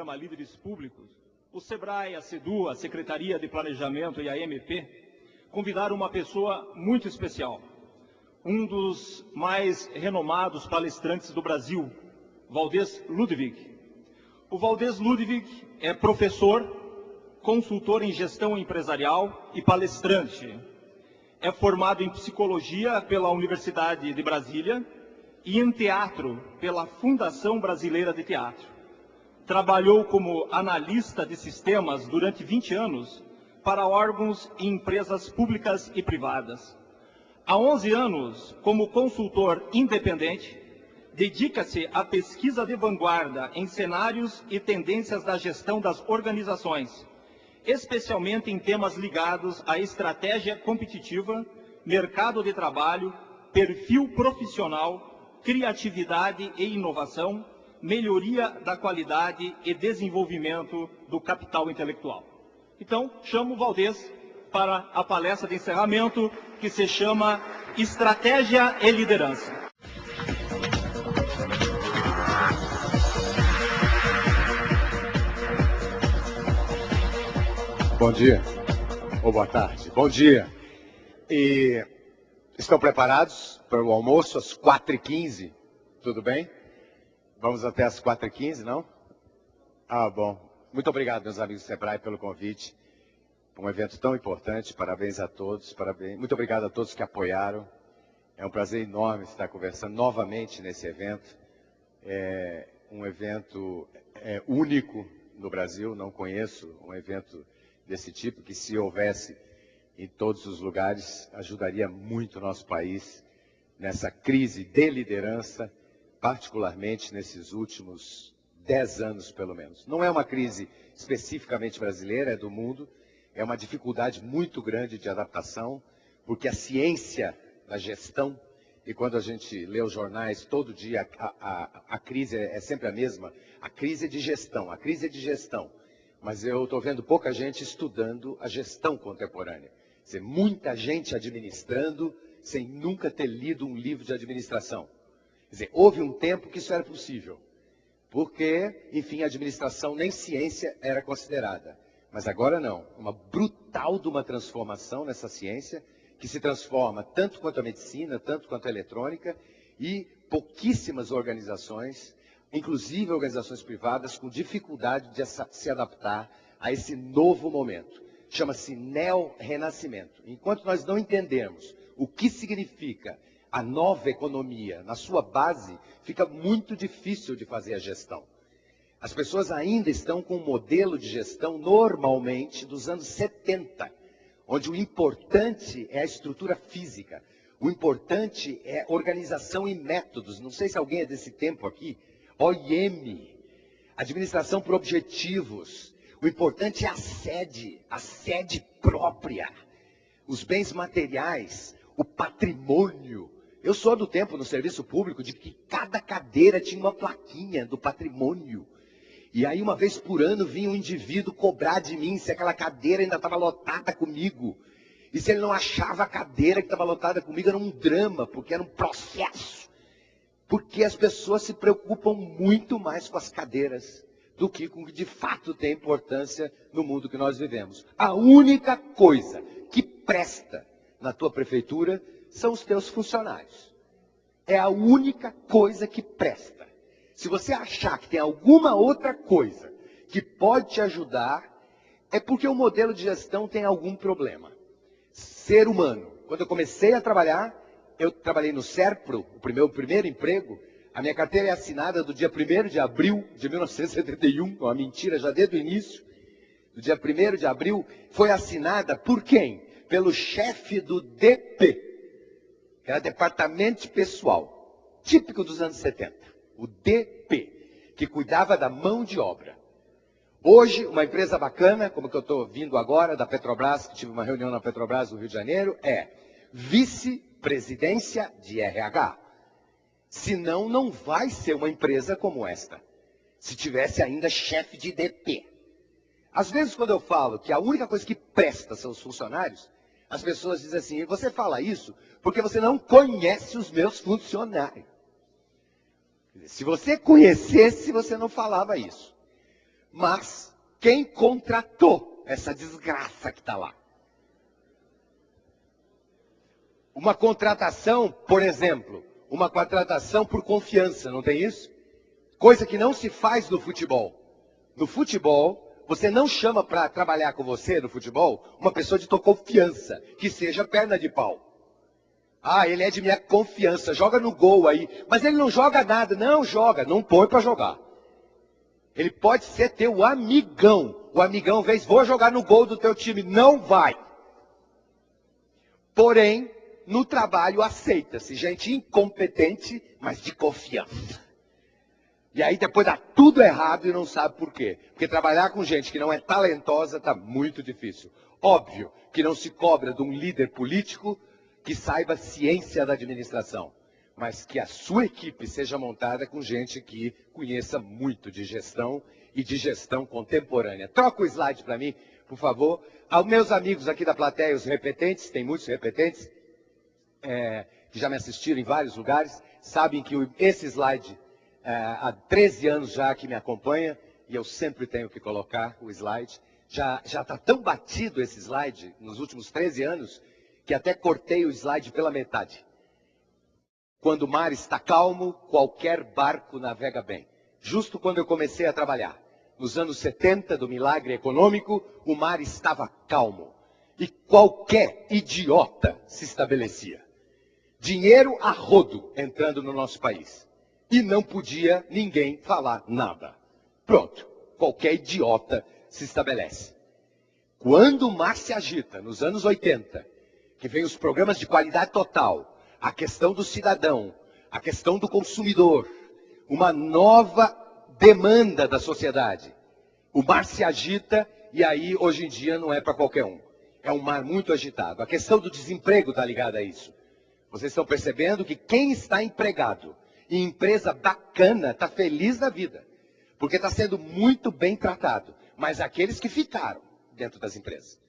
programa Líderes Públicos, o SEBRAE, a SEDU, a Secretaria de Planejamento e a MP convidaram uma pessoa muito especial, um dos mais renomados palestrantes do Brasil, Valdez Ludwig. O Valdez Ludwig é professor, consultor em gestão empresarial e palestrante. É formado em psicologia pela Universidade de Brasília e em teatro pela Fundação Brasileira de Teatro. Trabalhou como analista de sistemas durante 20 anos para órgãos e empresas públicas e privadas. Há 11 anos, como consultor independente, dedica-se à pesquisa de vanguarda em cenários e tendências da gestão das organizações, especialmente em temas ligados à estratégia competitiva, mercado de trabalho, perfil profissional, criatividade e inovação, melhoria da qualidade e desenvolvimento do capital intelectual. Então, chamo o Valdez para a palestra de encerramento, que se chama Estratégia e Liderança. Bom dia, ou boa tarde. Bom dia. E estão preparados para o almoço às 4h15? Tudo bem? Vamos até às 4h15, não? Ah, bom. Muito obrigado, meus amigos do SEBRAE, pelo convite. Um evento tão importante. Parabéns a todos. Parabéns. Muito obrigado a todos que apoiaram. É um prazer enorme estar conversando novamente nesse evento. É um evento único no Brasil. Não conheço um evento desse tipo, que se houvesse em todos os lugares, ajudaria muito o nosso país nessa crise de liderança, particularmente nesses últimos 10 anos, pelo menos. Não é uma crise especificamente brasileira, é do mundo, é uma dificuldade muito grande de adaptação, porque a ciência da gestão, e quando a gente lê os jornais todo dia, a crise é sempre a mesma, a crise é de gestão, a crise é de gestão. Mas eu estou vendo pouca gente estudando a gestão contemporânea. Quer dizer, muita gente administrando sem nunca ter lido um livro de administração. Quer dizer, houve um tempo que isso era possível. Porque, enfim, a administração nem ciência era considerada. Mas agora não. Uma brutal de uma transformação nessa ciência, que se transforma tanto quanto a medicina, tanto quanto a eletrônica, e pouquíssimas organizações, inclusive organizações privadas, com dificuldade de se adaptar a esse novo momento. Chama-se neo-renascimento. Enquanto nós não entendermos o que significa a nova economia na sua base, fica muito difícil de fazer a gestão. As pessoas ainda estão com um modelo de gestão, normalmente, dos anos 70, onde o importante é a estrutura física, o importante é organização e métodos. Não sei se alguém é desse tempo aqui. OIM, administração por objetivos. O importante é a sede própria, os bens materiais, o patrimônio. Eu sou do tempo no serviço público de que cada cadeira tinha uma plaquinha do patrimônio. E aí uma vez por ano vinha um indivíduo cobrar de mim se aquela cadeira ainda estava lotada comigo. E se ele não achava a cadeira que estava lotada comigo, era um drama, porque era um processo. Porque as pessoas se preocupam muito mais com as cadeiras do que com o que de fato tem importância no mundo que nós vivemos. A única coisa que presta na tua prefeitura são os teus funcionários. É a única coisa que presta. Se você achar que tem alguma outra coisa que pode te ajudar, é porque o modelo de gestão tem algum problema. Ser humano. Quando eu comecei a trabalhar, eu trabalhei no SERPRO, o meu primeiro emprego. A minha carteira é assinada do dia 1º de abril de 1971, uma mentira já desde o início. Do dia 1º de abril, foi assinada por quem? Pelo chefe do DP, que era Departamento Pessoal, típico dos anos 70. O DP, que cuidava da mão de obra. Hoje, uma empresa bacana, como que eu estou vindo agora, da Petrobras, que tive uma reunião na Petrobras no Rio de Janeiro, é vice-presidência de RH. Senão, não vai ser uma empresa como esta, se tivesse ainda chefe de DP. Às vezes, quando eu falo que a única coisa que presta são os funcionários, as pessoas dizem assim, você fala isso porque você não conhece os meus funcionários. Se você conhecesse, você não falava isso. mas quem contratou essa desgraça que está lá? Uma contratação, por exemplo, uma contratação por confiança, não tem isso? Coisa que não se faz no futebol. No futebol, você não chama para trabalhar com você no futebol uma pessoa de tua confiança, que seja perna de pau. Ah, ele é de minha confiança, joga no gol aí. Mas ele não joga nada. Não joga, não põe para jogar. Ele pode ser teu amigão. O amigão vez, vou jogar no gol do teu time. Não vai. Porém, no trabalho aceita-se gente incompetente, mas de confiança. E aí depois dá tudo errado e não sabe por quê. Porque trabalhar com gente que não é talentosa está muito difícil. Óbvio que não se cobra de um líder político que saiba ciência da administração, mas que a sua equipe seja montada com gente que conheça muito de gestão e de gestão contemporânea. Troca o slide para mim, por favor. Aos meus amigos aqui da plateia, os repetentes, tem muitos repetentes, que já me assistiram em vários lugares, sabem que esse slide, há 13 anos já que me acompanha, e eu sempre tenho que colocar o slide. Já está tão batido esse slide, nos últimos 13 anos, que até cortei o slide pela metade. Quando o mar está calmo, qualquer barco navega bem. Justo quando eu comecei a trabalhar, nos anos 70 do milagre econômico, o mar estava calmo. E qualquer idiota se estabelecia. Dinheiro a rodo entrando no nosso país. E não podia ninguém falar nada. Pronto, qualquer idiota se estabelece. Quando o mar se agita, nos anos 80, que vem os programas de qualidade total, a questão do cidadão, a questão do consumidor, uma nova demanda da sociedade. O mar se agita e aí, hoje em dia, não é para qualquer um. É um mar muito agitado. A questão do desemprego está ligada a isso. Vocês estão percebendo que quem está empregado em empresa bacana está feliz da vida, porque está sendo muito bem tratado. Mas aqueles que ficaram dentro das empresas,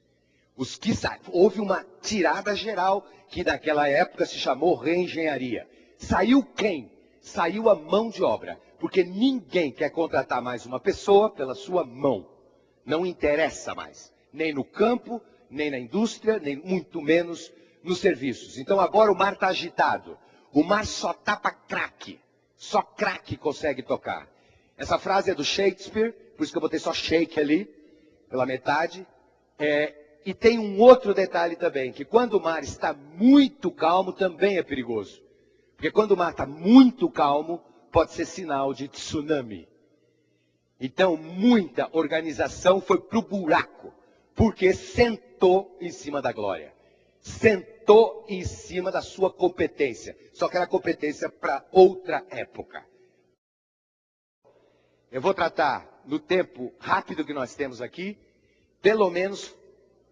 os que saem, houve uma tirada geral que naquela época se chamou reengenharia. Saiu quem? Saiu a mão de obra, porque ninguém quer contratar mais uma pessoa pela sua mão. Não interessa mais, nem no campo, nem na indústria, nem muito menos nos serviços. Então agora o mar está agitado. O mar só tapa craque. Só craque consegue tocar. Essa frase é do Shakespeare, por isso que eu botei só shake ali, pela metade. E tem um outro detalhe também, que quando o mar está muito calmo, também é perigoso. Porque quando o mar está muito calmo, pode ser sinal de tsunami. Então, muita organização foi para o buraco, porque sentou em cima da glória. Sentou em cima da sua competência. Só que era competência para outra época. Eu vou tratar, no tempo rápido que nós temos aqui, pelo menos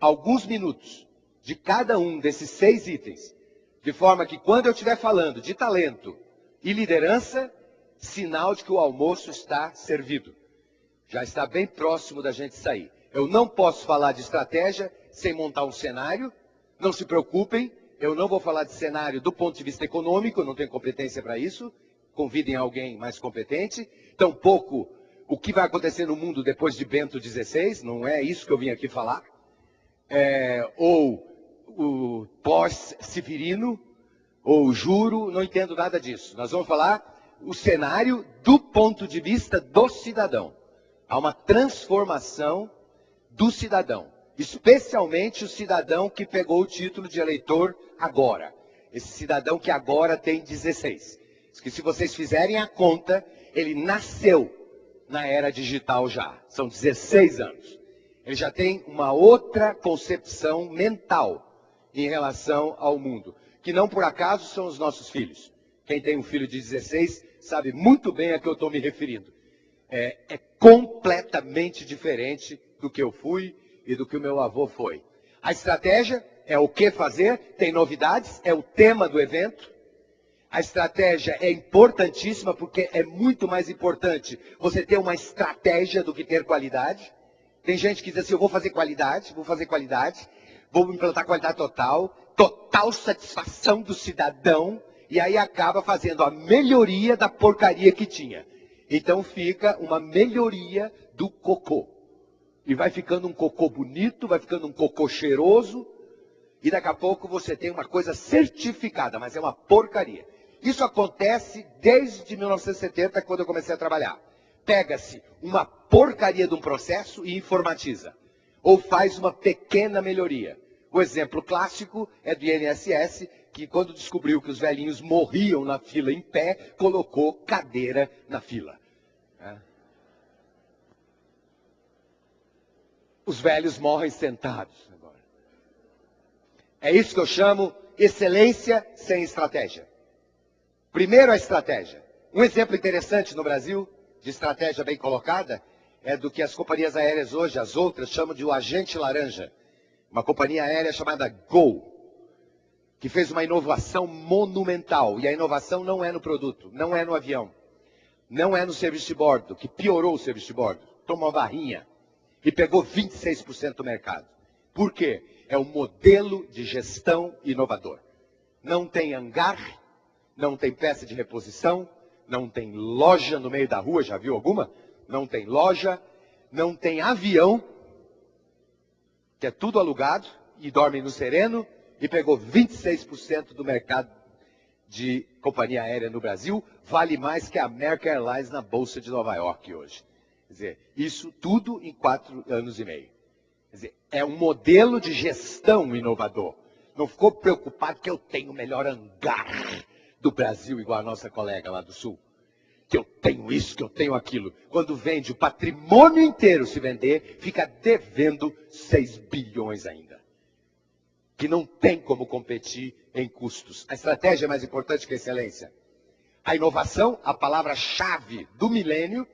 alguns minutos de cada um desses 6 itens, de forma que quando eu estiver falando de talento e liderança, sinal de que o almoço está servido. Já está bem próximo da gente sair. Eu não posso falar de estratégia sem montar um cenário. Não se preocupem, eu não vou falar de cenário do ponto de vista econômico, eu não tenho competência para isso. Convidem alguém mais competente. Tampouco o que vai acontecer no mundo depois de Bento XVI, não é isso que eu vim aqui falar. Ou o pós-Severino, ou o juro, não entendo nada disso. Nós vamos falar o cenário do ponto de vista do cidadão. Há uma transformação do cidadão, especialmente o cidadão que pegou o título de eleitor agora. Esse cidadão que agora tem 16. Que se vocês fizerem a conta, ele nasceu na era digital já. São 16 anos. Ele já tem uma outra concepção mental em relação ao mundo, que não por acaso são os nossos filhos. Quem tem um filho de 16 sabe muito bem a que eu estou me referindo. É completamente diferente do que eu fui e do que o meu avô foi. A estratégia é o que fazer, tem novidades, é o tema do evento. A estratégia é importantíssima porque é muito mais importante você ter uma estratégia do que ter qualidade. Tem gente que diz assim, eu vou fazer qualidade, vou implantar qualidade total, total satisfação do cidadão, e aí acaba fazendo a melhoria da porcaria que tinha. Então fica uma melhoria do cocô. E vai ficando um cocô bonito, vai ficando um cocô cheiroso, e daqui a pouco você tem uma coisa certificada, mas é uma porcaria. Isso acontece desde 1970, quando eu comecei a trabalhar. Pega-se uma porcaria de um processo e informatiza. Ou faz uma pequena melhoria. O exemplo clássico é do INSS, que quando descobriu que os velhinhos morriam na fila em pé, colocou cadeira na fila. Os velhos morrem sentados agora. É isso que eu chamo excelência sem estratégia. Primeiro a estratégia. Um exemplo interessante no Brasil, de estratégia bem colocada, é do que as companhias aéreas hoje, as outras, chamam de o agente laranja. Uma companhia aérea chamada Gol, que fez uma inovação monumental. E a inovação não é no produto, não é no avião, não é no serviço de bordo, que piorou o serviço de bordo. Tomou uma barrinha e pegou 26% do mercado. Por quê? É um modelo de gestão inovador. Não tem hangar, não tem peça de reposição, não tem loja no meio da rua, já viu alguma? Não tem loja, não tem avião, que é tudo alugado, e dorme no sereno, e pegou 26% do mercado de companhia aérea no Brasil, vale mais que a American Airlines na Bolsa de Nova York hoje. Quer dizer, isso tudo em 4 anos e meio. Quer dizer, é um modelo de gestão inovador. Não ficou preocupado que eu tenho o melhor hangar do Brasil, igual a nossa colega lá do Sul. Que eu tenho isso, que eu tenho aquilo. Quando vende o patrimônio inteiro se vender, fica devendo 6 bilhões ainda. Que não tem como competir em custos. A estratégia é mais importante que a excelência. A inovação, a palavra-chave do milênio,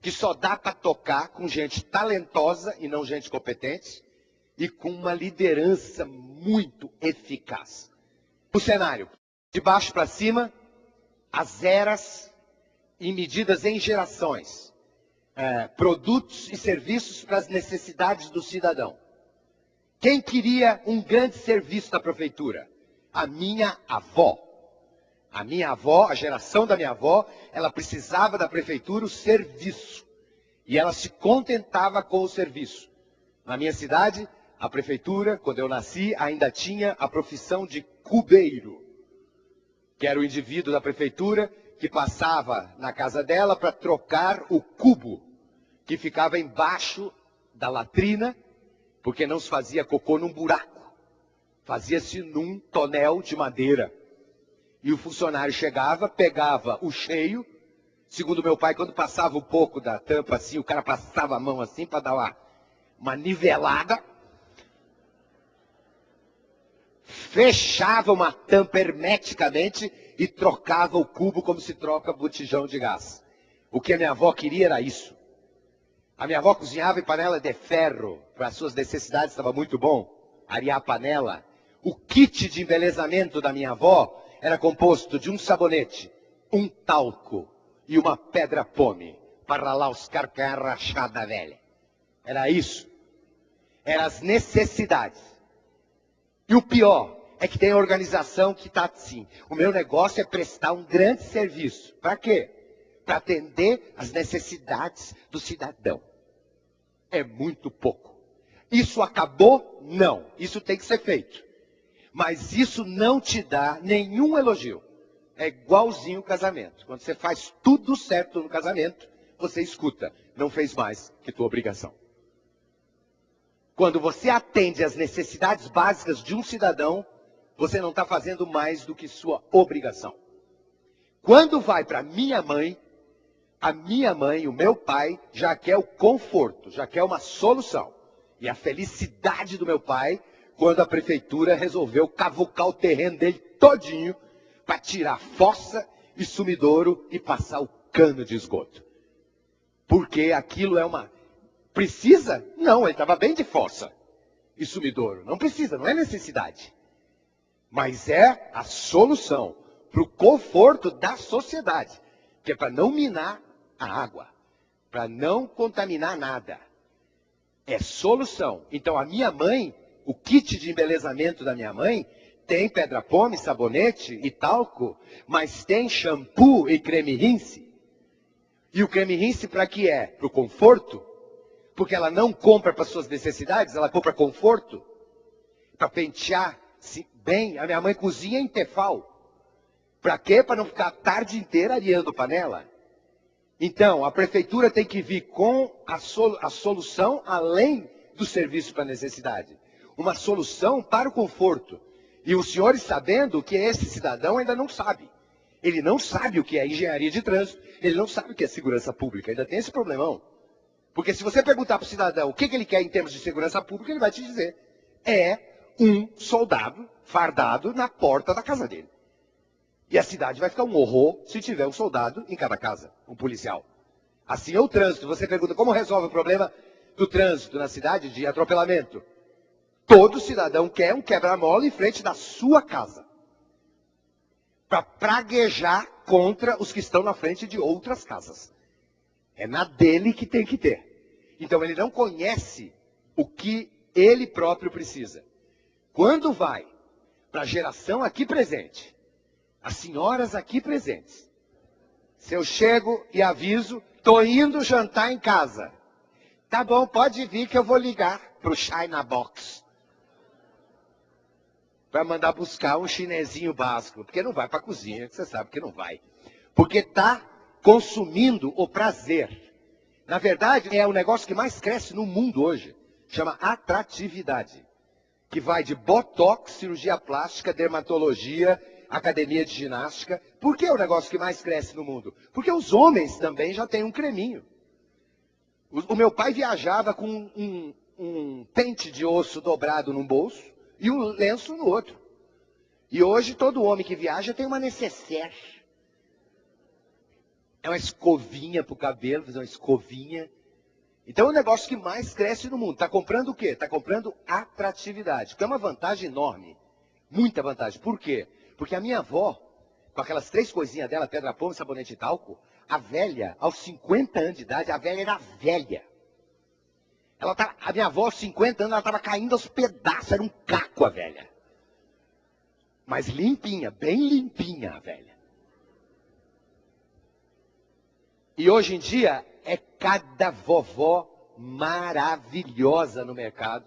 que só dá para tocar com gente talentosa e não gente competente, e com uma liderança muito eficaz. O cenário, de baixo para cima, as eras e medidas em gerações, produtos e serviços para as necessidades do cidadão. Quem queria um grande serviço da prefeitura? A minha avó. A minha avó, a geração da minha avó, ela precisava da prefeitura o serviço. E ela se contentava com o serviço. Na minha cidade, a prefeitura, quando eu nasci, ainda tinha a profissão de cubeiro, que era o indivíduo da prefeitura que passava na casa dela para trocar o cubo que ficava embaixo da latrina, porque não se fazia cocô num buraco, fazia-se num tonel de madeira. E o funcionário chegava, pegava o cheio, segundo meu pai, quando passava um pouco da tampa assim, o cara passava a mão assim para dar uma nivelada, fechava uma tampa hermeticamente e trocava o cubo como se troca botijão de gás. O que a minha avó queria era isso. A minha avó cozinhava em panela de ferro, para as suas necessidades estava muito bom, arear a panela. O kit de embelezamento da minha avó era composto de um sabonete, um talco e uma pedra-pome, para ralar os carcanhar rachados da velha. Era isso. Eram as necessidades. E o pior é que tem a organização que está assim. O meu negócio é prestar um grande serviço. Para quê? Para atender as necessidades do cidadão. É muito pouco. Isso acabou? Não. Isso tem que ser feito. Mas isso não te dá nenhum elogio. É igualzinho o casamento. Quando você faz tudo certo no casamento, você escuta. Não fez mais que tua obrigação. Quando você atende às necessidades básicas de um cidadão, você não está fazendo mais do que sua obrigação. Quando vai para minha mãe, a minha mãe, o meu pai, já quer o conforto, já quer uma solução. E a felicidade do meu pai, quando a prefeitura resolveu cavucar o terreno dele todinho, para tirar fossa e sumidouro e passar o cano de esgoto. Porque aquilo é uma... Precisa? Não, ele estava bem de fossa e sumidouro. Não precisa, não é necessidade. Mas é a solução para o conforto da sociedade. Que é para não minar a água. Para não contaminar nada. É solução. Então a minha mãe, o kit de embelezamento da minha mãe, tem pedra-pome, sabonete e talco, mas tem shampoo e creme rinse. E o creme rinse para que é? Para o conforto? Porque ela não compra para suas necessidades, ela compra conforto. Para pentear bem. A minha mãe cozinha em Tefal. Para quê? Para não ficar a tarde inteira areando panela. Então, a prefeitura tem que vir com a solução além do serviço para necessidade. Uma solução para o conforto. E os senhores sabendo que esse cidadão ainda não sabe. Ele não sabe o que é engenharia de trânsito. Ele não sabe o que é segurança pública. Ainda tem esse problemão. Porque se você perguntar para o cidadão o que ele quer em termos de segurança pública, ele vai te dizer. É um soldado fardado na porta da casa dele. E a cidade vai ficar um horror se tiver um soldado em cada casa, um policial. Assim é o trânsito. Você pergunta como resolve o problema do trânsito na cidade de atropelamento. Todo cidadão quer um quebra-mola em frente da sua casa. Para praguejar contra os que estão na frente de outras casas. É na dele que tem que ter. Então ele não conhece o que ele próprio precisa. Quando vai para a geração aqui presente, as senhoras aqui presentes, se eu chego e aviso, estou indo jantar em casa. Tá bom, pode vir que eu vou ligar para o China Box. Para mandar buscar um chinesinho básico. Porque não vai para a cozinha, você sabe que não vai. Porque está consumindo o prazer. Na verdade, é o negócio que mais cresce no mundo hoje. Chama atratividade. Que vai de botox, cirurgia plástica, dermatologia, academia de ginástica. Por que é o negócio que mais cresce no mundo? Porque os homens também já têm um creminho. O meu pai viajava com um pente de osso dobrado num bolso e um lenço no outro. E hoje todo homem que viaja tem uma necessaire. É uma escovinha para o cabelo, fazer uma escovinha. Então é o negócio que mais cresce no mundo. Está comprando o quê? Está comprando atratividade. Que é uma vantagem enorme. Muita vantagem. Por quê? Porque a minha avó, com aquelas 3 coisinhas dela, pedra pão, sabonete e talco, a velha, aos 50 anos de idade, a velha era velha. A minha avó, aos 50 anos, ela estava caindo aos pedaços, era um caco a velha. Mas limpinha, bem limpinha a velha. E hoje em dia, é cada vovó maravilhosa no mercado,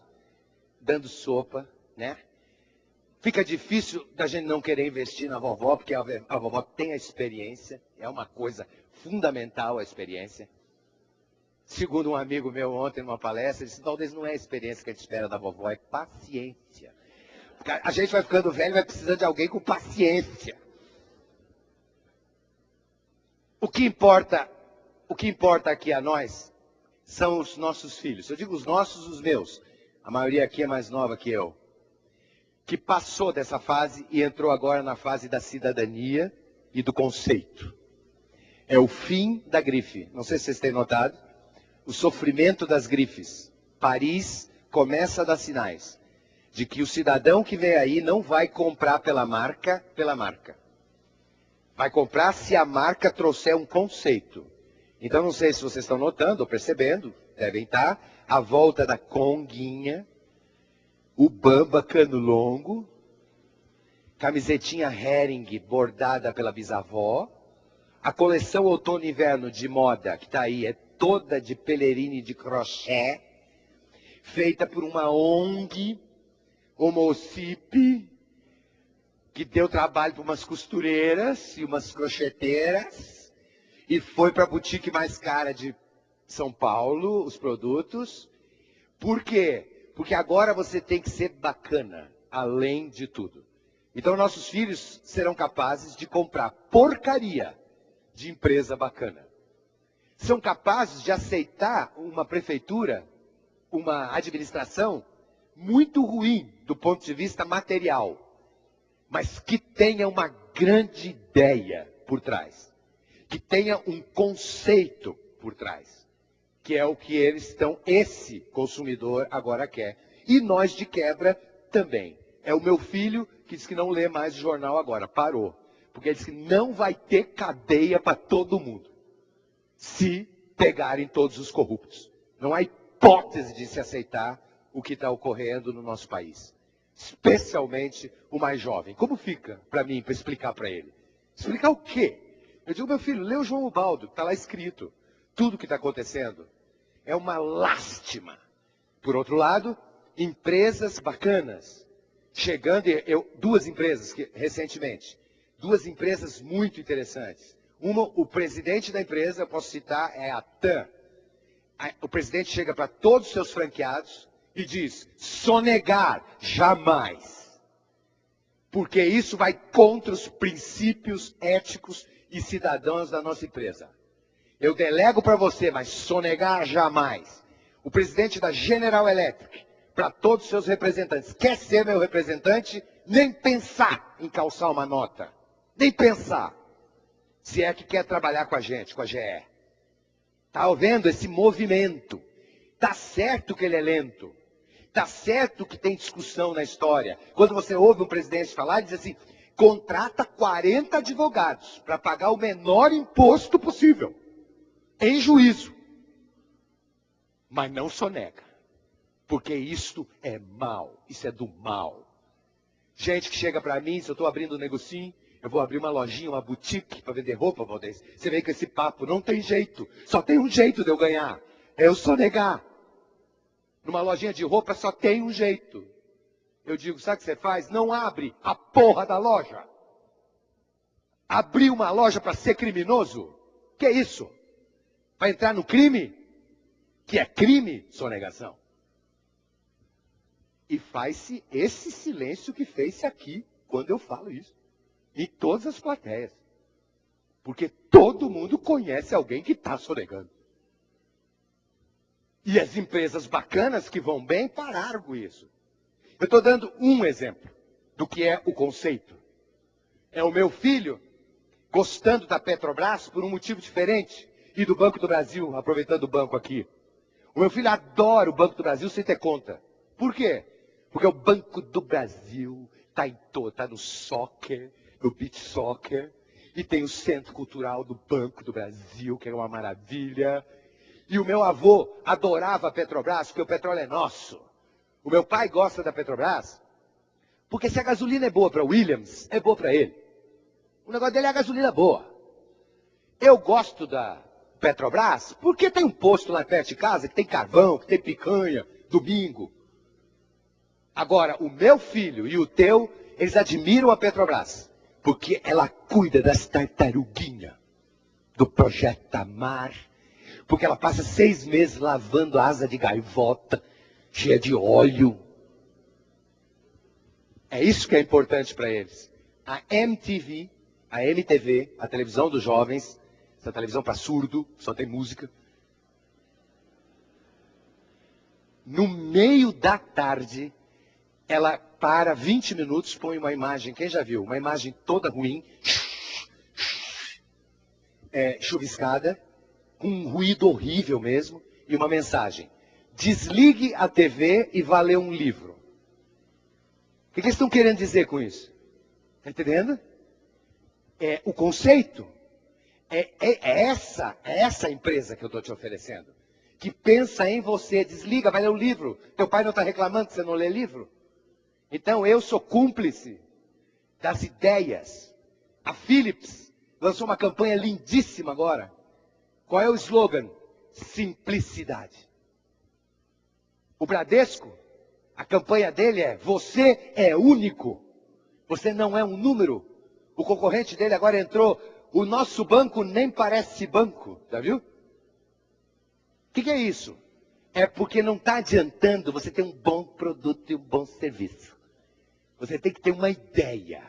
dando sopa, né? Fica difícil da gente não querer investir na vovó, porque a vovó tem a experiência, é uma coisa fundamental a experiência. Segundo um amigo meu ontem numa palestra, ele disse, talvez não é a experiência que a gente espera da vovó, é paciência. Porque a gente vai ficando velho e vai precisando de alguém com paciência. O que importa aqui a nós são os nossos filhos. Eu digo os nossos, os meus. A maioria aqui é mais nova que eu. Que passou dessa fase e entrou agora na fase da cidadania e do conceito. É o fim da grife. Não sei se vocês têm notado. O sofrimento das grifes. Paris começa a dar sinais de que o cidadão que vem aí não vai comprar pela marca. Vai comprar se a marca trouxer um conceito. Então não sei se vocês estão notando ou percebendo, devem estar, a volta da conguinha, o bamba cano longo, camisetinha herring bordada pela bisavó, a coleção outono e inverno de moda que está aí é toda de pelerine de crochê, feita por uma ONG, Homocip, que deu trabalho para umas costureiras e umas crocheteiras, e foi para a boutique mais cara de São Paulo, os produtos. Por quê? Porque agora você tem que ser bacana, além de tudo. Então nossos filhos serão capazes de comprar porcaria de empresa bacana. São capazes de aceitar uma prefeitura, uma administração muito ruim do ponto de vista material, mas que tenha uma grande ideia por trás, que tenha um conceito por trás, que é o que esse consumidor agora quer. E nós de quebra também. É o meu filho que diz que não lê mais o jornal agora, parou. Porque ele diz que não vai ter cadeia para todo mundo, se pegarem todos os corruptos. Não há hipótese de se aceitar o que está ocorrendo no nosso país. Especialmente o mais jovem. Como fica para mim, para explicar para ele? Explicar o quê? Eu digo, meu filho, lê o João Ubaldo, que está lá escrito. tudo que está acontecendo é uma lástima. Por outro lado, empresas bacanas, chegando, duas empresas que recentemente, duas empresas muito interessantes. Uma, o presidente da empresa, eu posso citar, é a TAM. O presidente chega para todos os seus franqueados e diz, sonegar, jamais. Porque isso vai contra os princípios éticos e cidadãos da nossa empresa. Eu delego para você, mas sonegar, jamais. O presidente da General Electric, para todos os seus representantes, quer ser meu representante, nem pensar em calçar uma nota. Nem pensar. Se é que quer trabalhar com a gente, com a GE. Está vendo esse movimento? Está certo que ele é lento. Está certo que tem discussão na história. Quando você ouve um presidente falar, ele diz assim, contrata 40 advogados para pagar o menor imposto possível. Em juízo. Mas não sonega. Porque isto é mal. Isso é do mal. Gente que chega para mim, se eu estou abrindo um negocinho, eu vou abrir uma lojinha, uma boutique para vender roupa, Valdez. Você vem com esse papo, não tem jeito. Só tem um jeito de eu ganhar. É eu sonegar. Numa lojinha de roupa só tem um jeito. Eu digo, sabe o que você faz? Não abre a porra da loja. Abrir uma loja para ser criminoso? Que é isso? Para entrar no crime? Que é crime, sonegação. E faz-se esse silêncio que fez-se aqui, quando eu falo isso. Em todas as plateias. Porque todo mundo conhece alguém que está sonegando. E as empresas bacanas que vão bem pararam com isso. Eu estou dando um exemplo do que é o conceito. É o meu filho gostando da Petrobras por um motivo diferente. E do Banco do Brasil, aproveitando o banco aqui. O meu filho adora o Banco do Brasil sem ter conta. Por quê? Porque o Banco do Brasil está em todo, está no soccer, no beach soccer, e tem o Centro Cultural do Banco do Brasil, que é uma maravilha. E o meu avô adorava a Petrobras, porque o petróleo é nosso. O meu pai gosta da Petrobras, porque se a gasolina é boa para o Williams, é boa para ele. O negócio dele é a gasolina boa. Eu gosto da Petrobras, porque tem um posto lá perto de casa, que tem carvão, que tem picanha, domingo. Agora, o meu filho e o teu, eles admiram a Petrobras, porque ela cuida das tartaruguinhas, do Projeto Tamar, porque ela passa 6 meses lavando a asa de gaivota, cheia de óleo. É isso que é importante para eles. A MTV, a MTV, a televisão dos jovens, essa televisão para surdo, só tem música. No meio da tarde, ela para 20 minutos, põe uma imagem, quem já viu? Uma imagem toda ruim, chuviscada, com um ruído horrível mesmo, e uma mensagem. Desligue a TV e vá ler um livro. O que eles estão querendo dizer com isso? Está entendendo? É o conceito. É essa empresa que eu estou te oferecendo. Que pensa em você, desliga, vai ler um livro. Teu pai não está reclamando que você não lê livro? Então eu sou cúmplice das ideias. A Philips lançou uma campanha lindíssima agora. Qual é o slogan? Simplicidade. O Bradesco, a campanha dele é: você é único. Você não é um número. O concorrente dele agora entrou. O nosso banco nem parece banco. Já viu? O que é isso? É porque não está adiantando você ter um bom produto e um bom serviço. Você tem que ter uma ideia.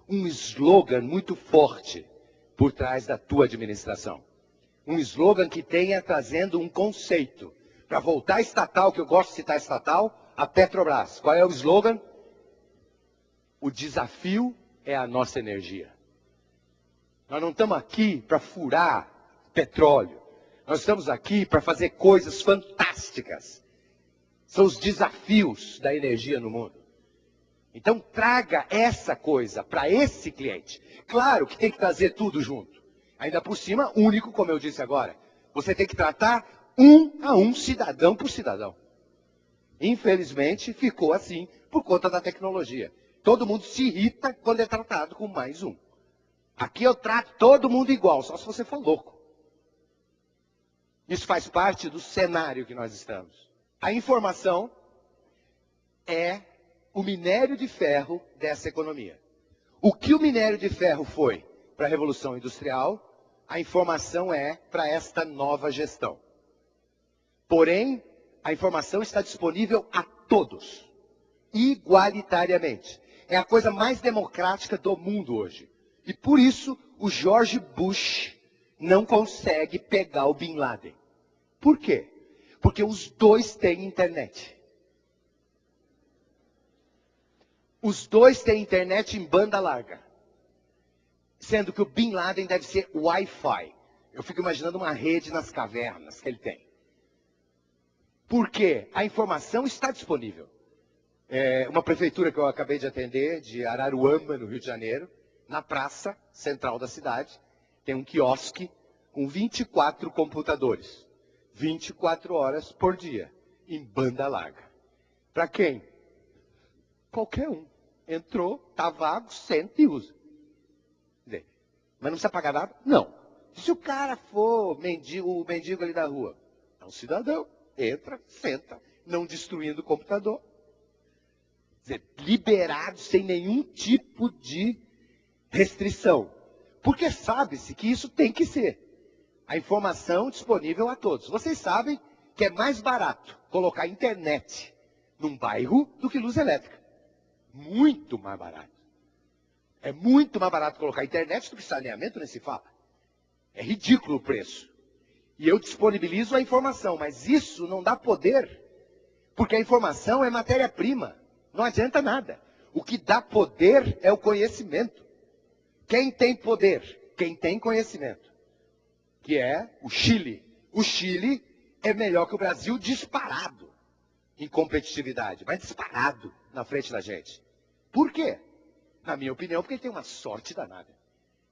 Um slogan muito forte por trás da tua administração. Um slogan que tenha trazendo um conceito. Para voltar estatal, que eu gosto de citar estatal, a Petrobras. Qual é o slogan? O desafio é a nossa energia. Nós não estamos aqui para furar petróleo. Nós estamos aqui para fazer coisas fantásticas. São os desafios da energia no mundo. Então traga essa coisa para esse cliente. Claro que tem que trazer tudo junto. Ainda por cima, único, como eu disse agora. Você tem que tratar um a um, cidadão por cidadão. Infelizmente, ficou assim por conta da tecnologia. Todo mundo se irrita quando é tratado com mais um. Aqui eu trato todo mundo igual, só se você for louco. Isso faz parte do cenário que nós estamos. A informação é o minério de ferro dessa economia. O que o minério de ferro foi para a Revolução Industrial, a informação é para esta nova gestão. Porém, a informação está disponível a todos, igualitariamente. É a coisa mais democrática do mundo hoje. E por isso, o George Bush não consegue pegar o Bin Laden. Por quê? Porque os dois têm internet. Os dois têm internet em banda larga. Sendo que o Bin Laden deve ser Wi-Fi. Eu fico imaginando uma rede nas cavernas que ele tem. Por quê? A informação está disponível. Uma prefeitura que eu acabei de atender, de Araruama, no Rio de Janeiro, na praça central da cidade, tem um quiosque com 24 computadores. 24 horas por dia, em banda larga. Para quem? Qualquer um. Entrou, tá vago, senta e usa. Mas não precisa pagar nada? Não. Se o cara for o mendigo ali da rua, é um cidadão, entra, senta, não destruindo o computador. Quer dizer, liberado sem nenhum tipo de restrição. Porque sabe-se que isso tem que ser. A informação disponível a todos. Vocês sabem que é mais barato colocar internet num bairro do que luz elétrica. Muito mais barato. É muito mais barato colocar internet do que saneamento, nem se fala. É ridículo o preço. E eu disponibilizo a informação, mas isso não dá poder, porque a informação é matéria-prima. Não adianta nada. O que dá poder é o conhecimento. Quem tem poder? Quem tem conhecimento. Que é o Chile. O Chile é melhor que o Brasil disparado em competitividade, mas disparado na frente da gente. Por quê? Na minha opinião, porque ele tem uma sorte danada,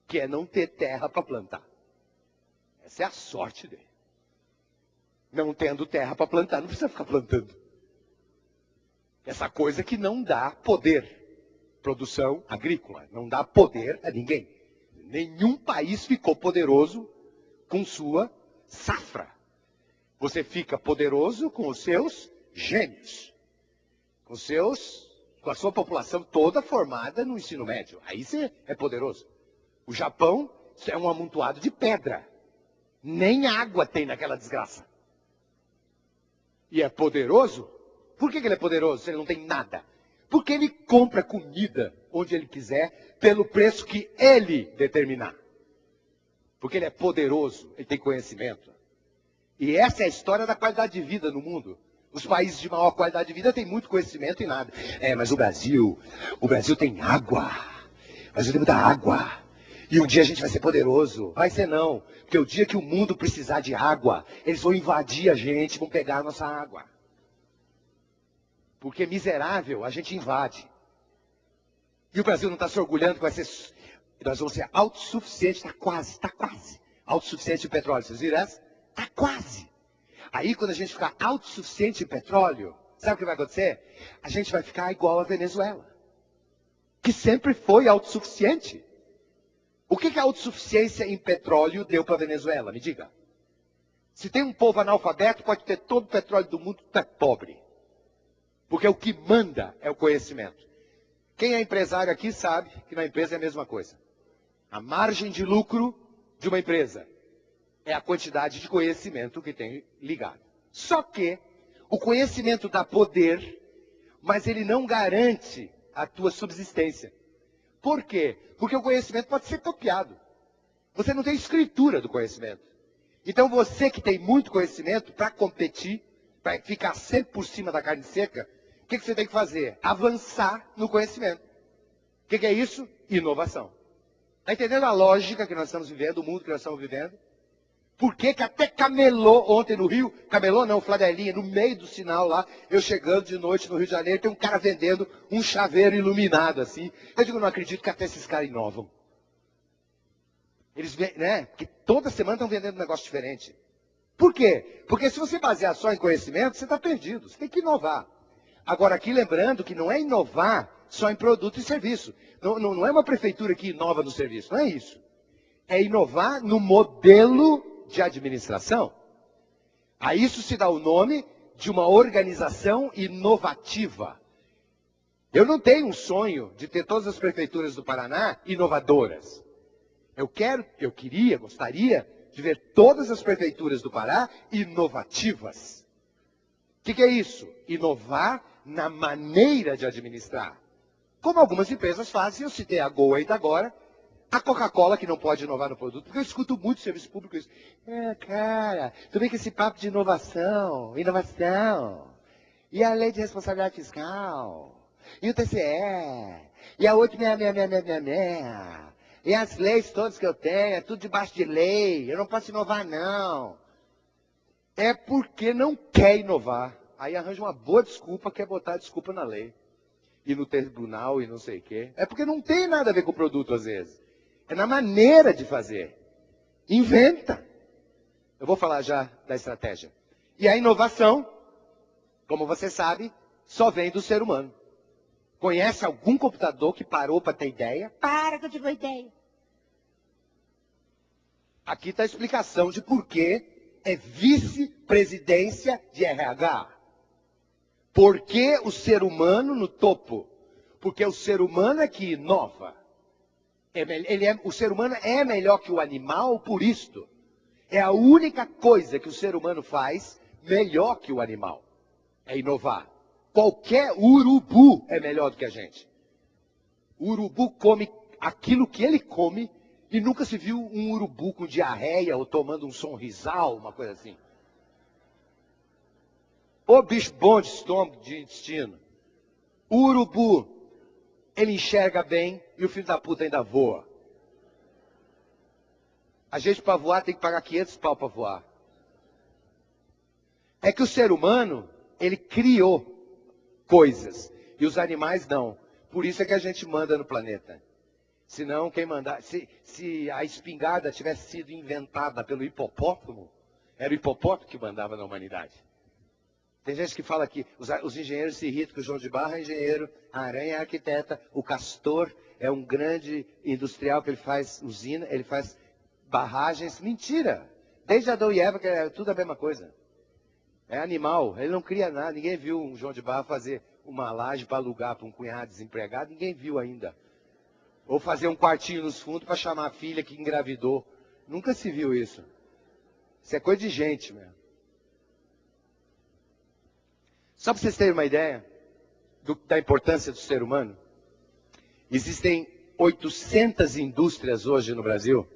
que é não ter terra para plantar. Essa é a sorte dele. Não tendo terra para plantar, não precisa ficar plantando. Essa coisa que não dá poder. Produção agrícola, não dá poder a ninguém. Nenhum país ficou poderoso com sua safra. Você fica poderoso com os seus gênios. Com a sua população toda formada no ensino médio. Aí você é poderoso. O Japão é um amontoado de pedra. Nem água tem naquela desgraça. E é poderoso? Por que ele é poderoso se ele não tem nada? Porque ele compra comida onde ele quiser, pelo preço que ele determinar. Porque ele é poderoso, ele tem conhecimento. E essa é a história da qualidade de vida no mundo. Os países de maior qualidade de vida têm muito conhecimento e nada. Mas o Brasil tem água. O Brasil tem muita água. E um dia a gente vai ser poderoso. Vai ser não. Porque o dia que o mundo precisar de água, eles vão invadir a gente, vão pegar a nossa água. Porque miserável, a gente invade. E o Brasil não está se orgulhando que vai ser... Nós vamos ser autossuficientes, está quase. Autossuficiente em petróleo, vocês viram essa? Está quase. Aí quando a gente ficar autossuficiente em petróleo, sabe o que vai acontecer? A gente vai ficar igual a Venezuela. Que sempre foi autossuficiente. O que a autossuficiência em petróleo deu para a Venezuela? Me diga. Se tem um povo analfabeto, pode ter todo o petróleo do mundo, tu é pobre. Porque o que manda é o conhecimento. Quem é empresário aqui sabe que na empresa é a mesma coisa. A margem de lucro de uma empresa é a quantidade de conhecimento que tem ligado. Só que o conhecimento dá poder, mas ele não garante a tua subsistência. Por quê? Porque o conhecimento pode ser copiado. Você não tem escritura do conhecimento. Então você que tem muito conhecimento, para competir, para ficar sempre por cima da carne seca, o que você tem que fazer? Avançar no conhecimento. O que é isso? Inovação. Está entendendo a lógica que nós estamos vivendo, o mundo que nós estamos vivendo? Por que até camelô ontem no Rio, camelô não, flanelinha, no meio do sinal lá, eu chegando de noite no Rio de Janeiro, tem um cara vendendo um chaveiro iluminado assim. Eu digo, não acredito que até esses caras inovam. Eles, né? Porque toda semana estão vendendo um negócio diferente. Por quê? Porque se você basear só em conhecimento, você está perdido. Você tem que inovar. Agora aqui lembrando que não é inovar só em produto e serviço. Não é uma prefeitura que inova no serviço, não é isso. É inovar no modelo de administração. A isso se dá o nome de uma organização inovativa. Eu não tenho um sonho de ter todas as prefeituras do Paraná inovadoras. Gostaria de ver todas as prefeituras do Pará inovativas. O que é isso? Inovar na maneira de administrar. Como algumas empresas fazem, eu citei a Gol ainda agora, a Coca-Cola que não pode inovar no produto, porque eu escuto muito serviço público isso. Cara, tu vem com esse papo de inovação, e a lei de responsabilidade fiscal, e o TCE, e a 86666, e as leis todas que eu tenho, é tudo debaixo de lei, eu não posso inovar não. É porque não quer inovar. Aí arranja uma boa desculpa, quer botar a desculpa na lei. E no tribunal e não sei o quê. É porque não tem nada a ver com o produto às vezes. É na maneira de fazer. Inventa. Eu vou falar já da estratégia. E a inovação, como você sabe, só vem do ser humano. Conhece algum computador que parou para ter ideia? Para que eu tive uma ideia. Aqui está a explicação de por que é vice-presidência de RH. Por que o ser humano no topo? Porque o ser humano é que inova. O ser humano é melhor que o animal por isto. É a única coisa que o ser humano faz melhor que o animal. É inovar. Qualquer urubu é melhor do que a gente. O urubu come aquilo que ele come e nunca se viu um urubu com diarreia ou tomando um sonrisal, uma coisa assim. Ô bicho bom de estômago, de intestino. O urubu, ele enxerga bem e o filho da puta ainda voa. A gente para voar tem que pagar 500 pau para voar. É que o ser humano, ele criou coisas e os animais não. Por isso é que a gente manda no planeta. Senão, quem mandar... Se a espingarda tivesse sido inventada pelo hipopótamo, era o hipopótamo que mandava na humanidade. Tem gente que fala que os engenheiros se irritam que o João de Barra é engenheiro, a Aranha é arquiteta, o Castor é um grande industrial que ele faz usina, ele faz barragens. Mentira! Desde Adão e Eva, que é tudo a mesma coisa. É animal, ele não cria nada. Ninguém viu um João de Barra fazer uma laje para alugar para um cunhado desempregado, ninguém viu ainda. Ou fazer um quartinho nos fundos para chamar a filha que engravidou. Nunca se viu isso. Isso é coisa de gente mesmo. Só para vocês terem uma ideia da importância do ser humano, existem 800 indústrias hoje no Brasil,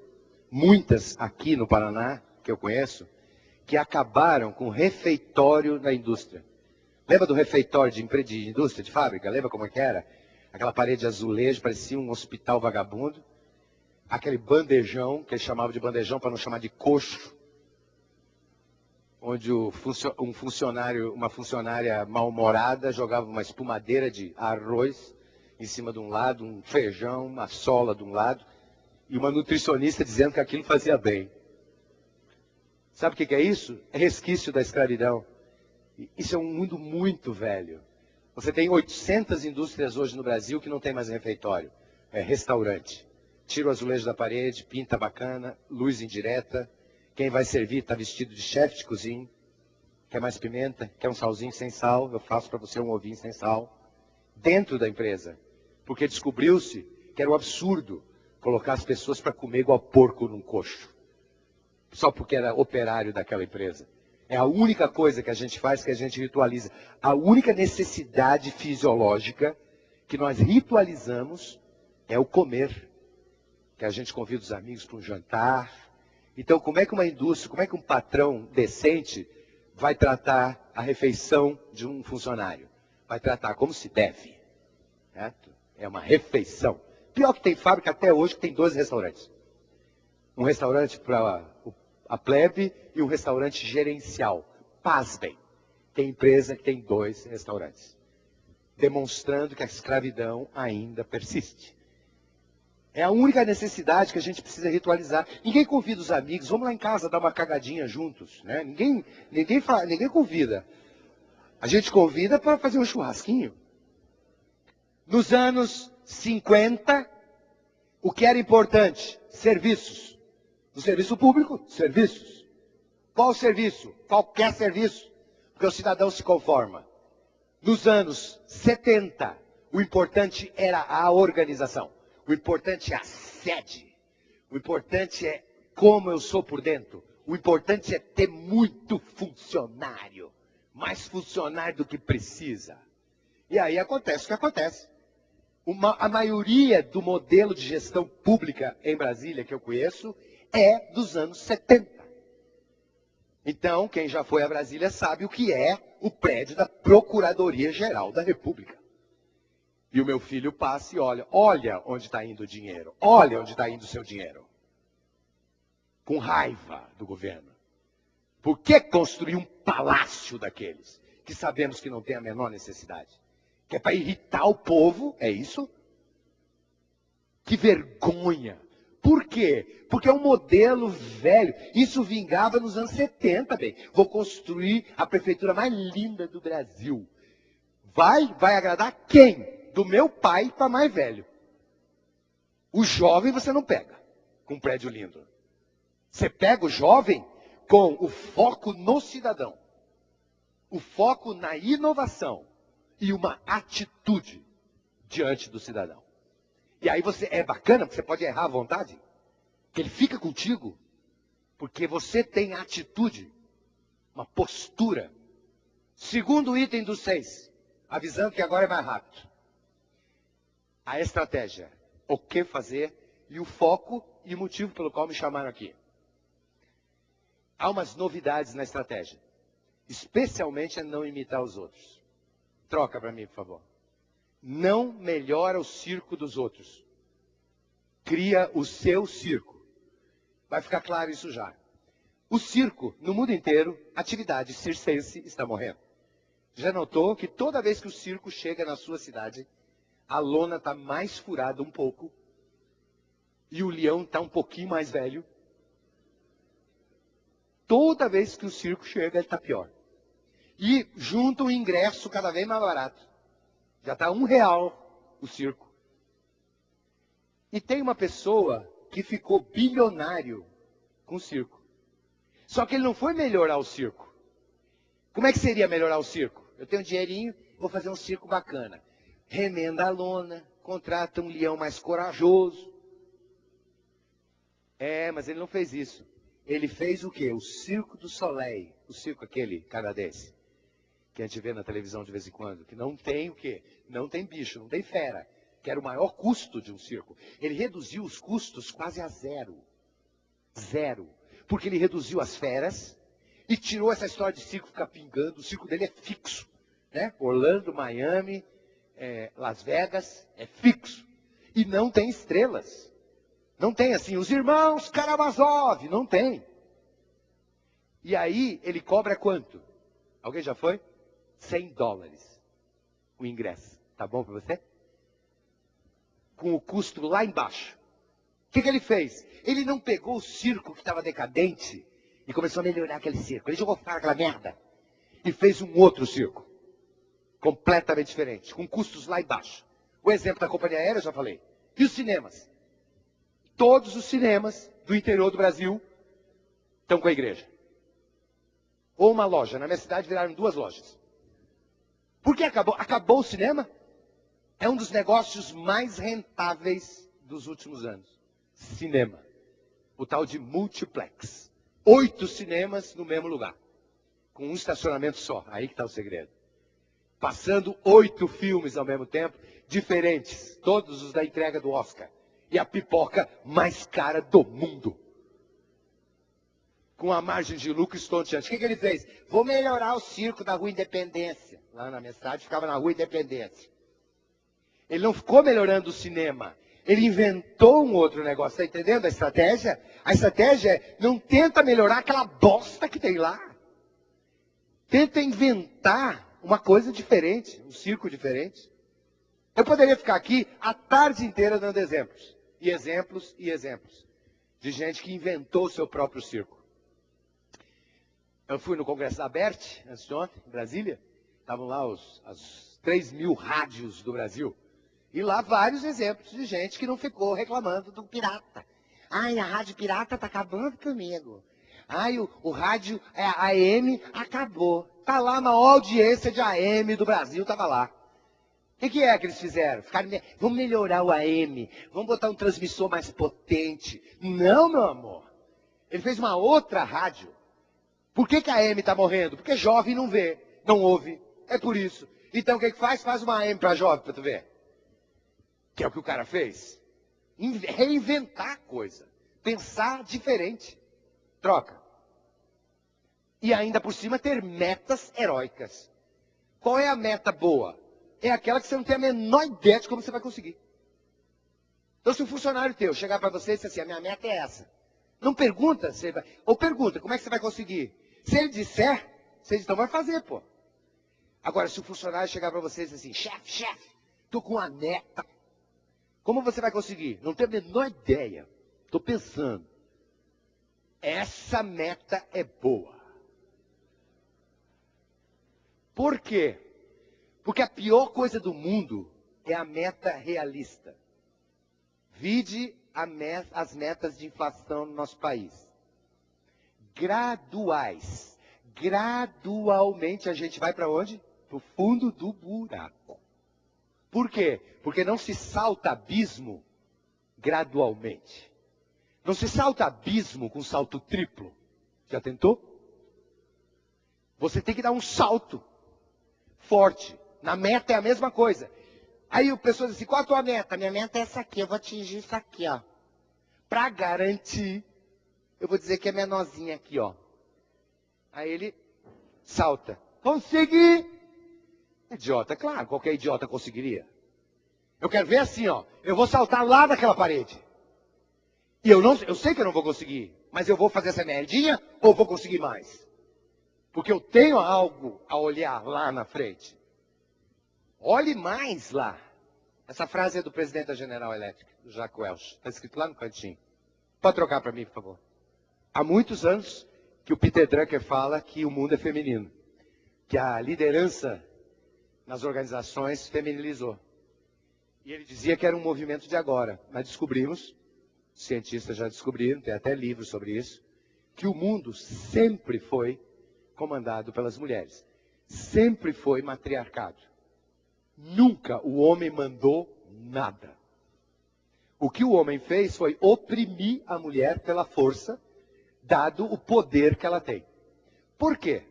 muitas aqui no Paraná, que eu conheço, que acabaram com o refeitório da indústria. Lembra do refeitório de indústria, de fábrica? Lembra como é que era? Aquela parede de azulejo, parecia um hospital vagabundo. Aquele bandejão, que eles chamavam de bandejão para não chamar de coxo, onde uma funcionária mal-humorada jogava uma espumadeira de arroz em cima de um lado, um feijão, uma sola de um lado, e uma nutricionista dizendo que aquilo fazia bem. Sabe o que é isso? É resquício da escravidão. Isso é um mundo muito velho. Você tem 800 indústrias hoje no Brasil que não tem mais refeitório. É restaurante. Tira o azulejo da parede, pinta bacana, luz indireta. Quem vai servir está vestido de chefe de cozinha. Quer mais pimenta? Quer um salzinho sem sal? Eu faço para você um ovinho sem sal. Dentro da empresa. Porque descobriu-se que era um absurdo colocar as pessoas para comer igual porco num coxo. Só porque era operário daquela empresa. É a única coisa que a gente faz, que a gente ritualiza. A única necessidade fisiológica que nós ritualizamos é o comer. Que a gente convida os amigos para um jantar. Então, como é que uma indústria, como é que um patrão decente vai tratar a refeição de um funcionário? Vai tratar como se deve. Certo? É uma refeição. Pior que tem fábrica até hoje que tem 12 restaurantes. Um restaurante para a plebe e um restaurante gerencial. Pasmem, tem empresa que tem 2 restaurantes. Demonstrando que a escravidão ainda persiste. É a única necessidade que a gente precisa ritualizar. Ninguém convida os amigos, vamos lá em casa dar uma cagadinha juntos. Né? Ninguém convida. A gente convida para fazer um churrasquinho. Nos anos 50, o que era importante? Serviços. No serviço público, serviços. Qual serviço? Qualquer serviço. Porque o cidadão se conforma. Nos anos 70, o importante era a organização. O importante é a sede. O importante é como eu sou por dentro. O importante é ter muito funcionário. Mais funcionário do que precisa. E aí acontece o que acontece. A maioria do modelo de gestão pública em Brasília que eu conheço é dos anos 70. Então, quem já foi a Brasília sabe o que é o prédio da Procuradoria-Geral da República. E o meu filho passa e olha onde está indo o dinheiro, olha onde está indo o seu dinheiro. Com raiva do governo. Por que construir um palácio daqueles que sabemos que não tem a menor necessidade? Que é para irritar o povo, é isso? Que vergonha! Por quê? Porque é um modelo velho. Isso vingava nos anos 70, bem. Vou construir a prefeitura mais linda do Brasil. Vai agradar quem? Do meu pai para mais velho. O jovem você não pega com um prédio lindo. Você pega o jovem com o foco no cidadão. O foco na inovação. E uma atitude diante do cidadão. E aí é bacana, porque você pode errar à vontade. Que ele fica contigo. Porque você tem atitude. Uma postura. Segundo item dos 6. Avisando que agora é mais rápido. A estratégia. O que fazer. E o foco e o motivo pelo qual me chamaram aqui. Há umas novidades na estratégia. Especialmente a não imitar os outros. Troca para mim, por favor. Não melhora o circo dos outros. Cria o seu circo. Vai ficar claro isso já. O circo, no mundo inteiro, atividade circense está morrendo. Já notou que toda vez que o circo chega na sua cidade, a lona está mais furada um pouco e o leão está um pouquinho mais velho? Toda vez que o circo chega, ele está pior. E junto o ingresso cada vez mais barato. Já está R$1 o circo. E tem uma pessoa que ficou bilionário com o circo. Só que ele não foi melhorar o circo. Como é que seria melhorar o circo? Eu tenho um dinheirinho, vou fazer um circo bacana. Remenda a lona, contrata um leão mais corajoso. Mas ele não fez isso. Ele fez o quê? O Circo du Soleil. O circo aquele canadense. Que a gente vê na televisão de vez em quando, que não tem o quê? Não tem bicho, não tem fera, que era o maior custo de um circo. Ele reduziu os custos quase a zero. Zero. Porque ele reduziu as feras e tirou essa história de circo ficar pingando. O circo dele é fixo. Né? Orlando, Miami, Las Vegas, é fixo. E não tem estrelas. Não tem assim, os irmãos Karamazov, não tem. E aí, ele cobra quanto? Alguém já foi? $100 o ingresso. Tá bom para você? Com o custo lá embaixo. O que ele fez? Ele não pegou o circo que estava decadente e começou a melhorar aquele circo. Ele jogou fora aquela merda e fez um outro circo. Completamente diferente, com custos lá embaixo. O exemplo da companhia aérea eu já falei. E os cinemas? Todos os cinemas do interior do Brasil estão com a igreja. Ou uma loja. Na minha cidade viraram 2 lojas. Por que acabou? Acabou o cinema? É um dos negócios mais rentáveis dos últimos anos. Cinema. O tal de multiplex. 8 cinemas no mesmo lugar. Com um estacionamento só. Aí que está o segredo. Passando 8 filmes ao mesmo tempo, diferentes. Todos os da entrega do Oscar. E a pipoca mais cara do mundo. Com a margem de lucro estonteante. O que ele fez? Vou melhorar o circo da Rua Independência. Lá na minha cidade ficava na Rua Independência. Ele não ficou melhorando o cinema. Ele inventou um outro negócio. Está entendendo a estratégia? A estratégia é, não tenta melhorar aquela bosta que tem lá. Tenta inventar uma coisa diferente. Um circo diferente. Eu poderia ficar aqui a tarde inteira dando exemplos. E exemplos e exemplos. De gente que inventou o seu próprio circo. Eu fui no Congresso da BERT, antes de ontem, em Brasília. Estavam lá as 3.000 rádios do Brasil. E lá vários exemplos de gente que não ficou reclamando do pirata. Ai, a rádio pirata está acabando comigo. Ai, o rádio AM acabou. Tá lá na audiência de AM do Brasil, tava lá. O que é que eles fizeram? Vamos melhorar o AM, vamos botar um transmissor mais potente. Não, meu amor. Ele fez uma outra rádio. Por que a AM está morrendo? Porque jovem não vê, não ouve. É por isso. Então o que faz? Faz uma AM para jovem, para tu ver. Que é o que o cara fez. Reinventar a coisa. Pensar diferente. Troca. E ainda por cima ter metas heróicas. Qual é a meta boa? É aquela que você não tem a menor ideia de como você vai conseguir. Então se um funcionário teu chegar para você e dizer assim, a minha meta é essa. Não pergunta, ou pergunta, como é que você vai conseguir? Se ele disser, você diz, então vai fazer, pô. Agora, se o funcionário chegar para você e dizer assim, chefe, tô com uma meta. Como você vai conseguir? Não tenho a menor ideia. Estou pensando. Essa meta é boa. Por quê? Porque a pior coisa do mundo é a meta realista. Vide as metas de inflação no nosso país. Graduais. Gradualmente a gente vai para onde? Para o fundo do buraco. Por quê? Porque não se salta abismo gradualmente. Não se salta abismo com salto triplo. Já tentou? Você tem que dar um salto forte. Na meta é a mesma coisa. Aí o pessoal diz assim, qual a tua meta? Minha meta é essa aqui, eu vou atingir isso aqui, ó. Para garantir, eu vou dizer que é menorzinha aqui, ó. Aí ele salta. Consegui! Idiota, claro, qualquer idiota conseguiria. Eu quero ver assim, ó. Eu vou saltar lá daquela parede. E eu sei que eu não vou conseguir, mas eu vou fazer essa merdinha ou vou conseguir mais? Porque eu tenho algo a olhar lá na frente. Olhe mais lá. Essa frase é do presidente da General Electric, do Jacques Welch. Está escrito lá no cantinho. Pode trocar para mim, por favor. Há muitos anos que o Peter Drucker fala que o mundo é feminino. Que a liderança nas organizações feminilizou. E ele dizia que era um movimento de agora. Mas descobrimos, cientistas já descobriram, tem até livros sobre isso, que o mundo sempre foi comandado pelas mulheres. Sempre foi matriarcado. Nunca o homem mandou nada. O que o homem fez foi oprimir a mulher pela força, dado o poder que ela tem. Por quê?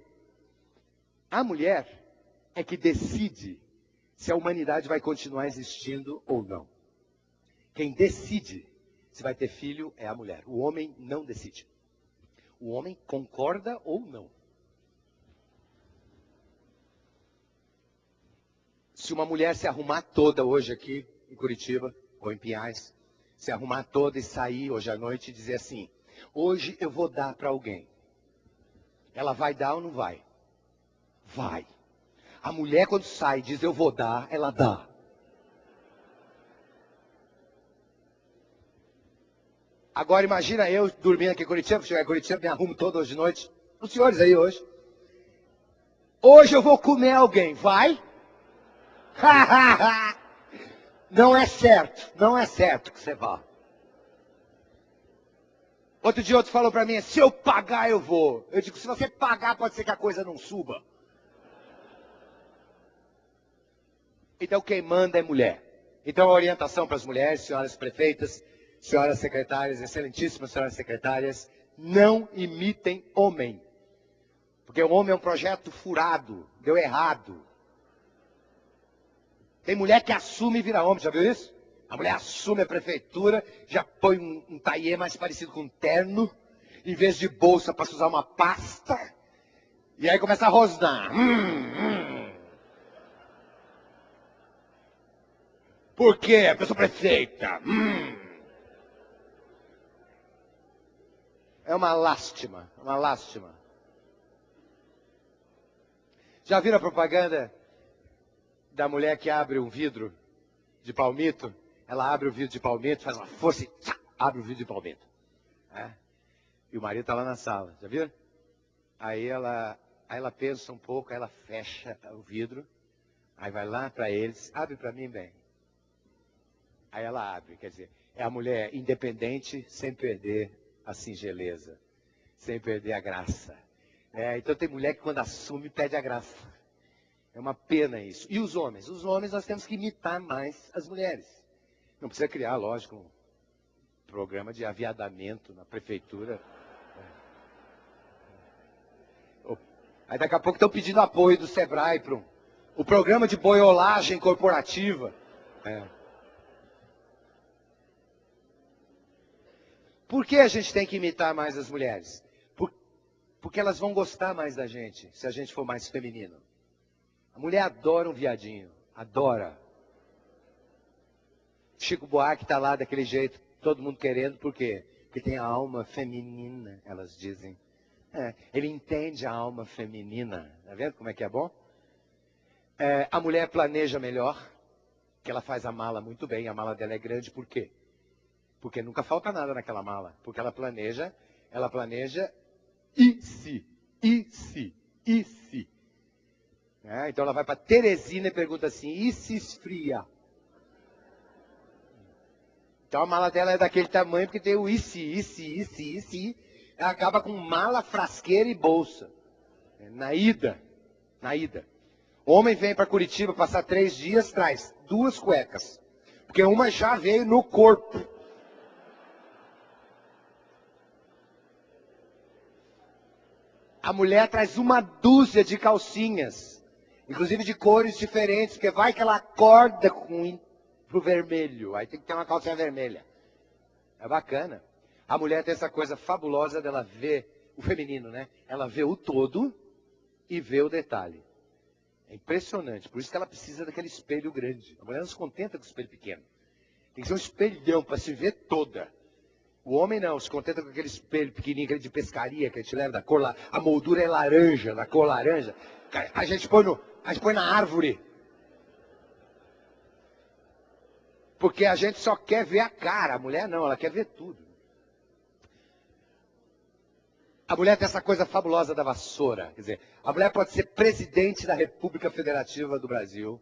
A mulher é que decide se a humanidade vai continuar existindo ou não. Quem decide se vai ter filho é a mulher. O homem não decide. O homem concorda ou não. Se uma mulher se arrumar toda hoje aqui em Curitiba ou em Pinhais, se arrumar toda e sair hoje à noite e dizer assim, hoje eu vou dar para alguém. Ela vai dar ou não vai? Vai. A mulher quando sai e diz eu vou dar, ela dá. Agora imagina eu dormindo aqui em Curitiba, chegar em Curitiba, me arrumo todo hoje de noite. Os senhores aí hoje. Hoje eu vou comer alguém, vai? Não é certo que você vá. Outro dia outro falou para mim, se eu pagar eu vou. Eu digo, se você pagar pode ser que a coisa não suba. Então quem manda é mulher. Então a orientação para as mulheres, senhoras prefeitas, senhoras secretárias, excelentíssimas senhoras secretárias, não imitem homem. Porque o homem é um projeto furado, deu errado. Tem mulher que assume e vira homem, já viu isso? A mulher assume a prefeitura, já põe um taillé mais parecido com um terno, em vez de bolsa para usar uma pasta, e aí começa a rosnar. Por quê? Porque eu sou prefeita. É uma lástima, uma lástima. Já viram a propaganda da mulher que abre um vidro de palmito? Ela abre o vidro de palmito, faz uma força e abre o vidro de palmito. É? E o marido está lá na sala, já viram? Aí ela pensa um pouco, aí ela fecha o vidro, aí vai lá para eles, abre para mim, bem. Aí ela abre, quer dizer, é a mulher independente sem perder a singeleza. sem perder a graça. Então tem mulher que quando assume perde a graça. É uma pena isso. E os homens? Os homens nós temos que imitar mais as mulheres. Não precisa criar, lógico, um programa de aviadamento na prefeitura. Aí daqui a pouco estão pedindo apoio do Sebrae para o programa de boiolagem corporativa. Por que a gente tem que imitar mais as mulheres? Porque elas vão gostar mais da gente, se a gente for mais feminino. A mulher adora um viadinho, adora. Chico Buarque está lá daquele jeito, todo mundo querendo, por quê? Porque tem a alma feminina, elas dizem. Ele entende a alma feminina, tá vendo como é que é bom? A mulher planeja melhor, que ela faz a mala muito bem, a mala dela é grande, por quê? Porque nunca falta nada naquela mala, porque ela planeja e se. Então ela vai para Teresina e pergunta assim, e se esfria? Então a mala dela é daquele tamanho porque tem o e se. Ela acaba com mala, frasqueira e bolsa. Na ida. O homem vem para Curitiba passar 3 dias, traz 2 cuecas. Porque uma já veio no corpo. A mulher traz 1 dúzia de calcinhas. Inclusive de cores diferentes, porque vai que ela acorda pro vermelho. Aí tem que ter uma calcinha vermelha. É bacana. A mulher tem essa coisa fabulosa dela ver o feminino, né? Ela vê o todo e vê o detalhe. É impressionante. Por isso que ela precisa daquele espelho grande. A mulher não se contenta com o espelho pequeno. Tem que ser um espelhão para se ver toda. O homem não, se contenta com aquele espelho pequenininho, aquele de pescaria que a gente leva da cor lá. A moldura é laranja, da cor laranja. A gente põe na árvore. Porque a gente só quer ver a cara. A mulher não, ela quer ver tudo. A mulher tem essa coisa fabulosa da vassoura. Quer dizer, a mulher pode ser presidente da República Federativa do Brasil.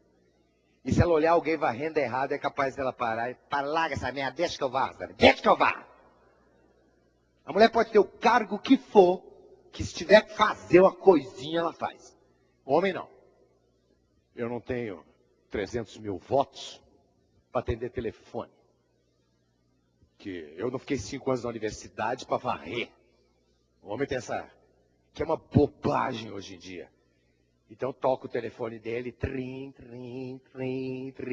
E se ela olhar alguém varrendo errado, é capaz dela parar e falar, larga essa merda, deixa que eu vá, deixa que eu vá. A mulher pode ter o cargo que for, que se tiver que fazer uma coisinha, ela faz. O homem não. Eu não tenho 300 mil votos para atender telefone. Que eu não fiquei 5 anos na universidade para varrer. O homem tem essa, que é uma bobagem hoje em dia. Então toca o telefone dele, trim.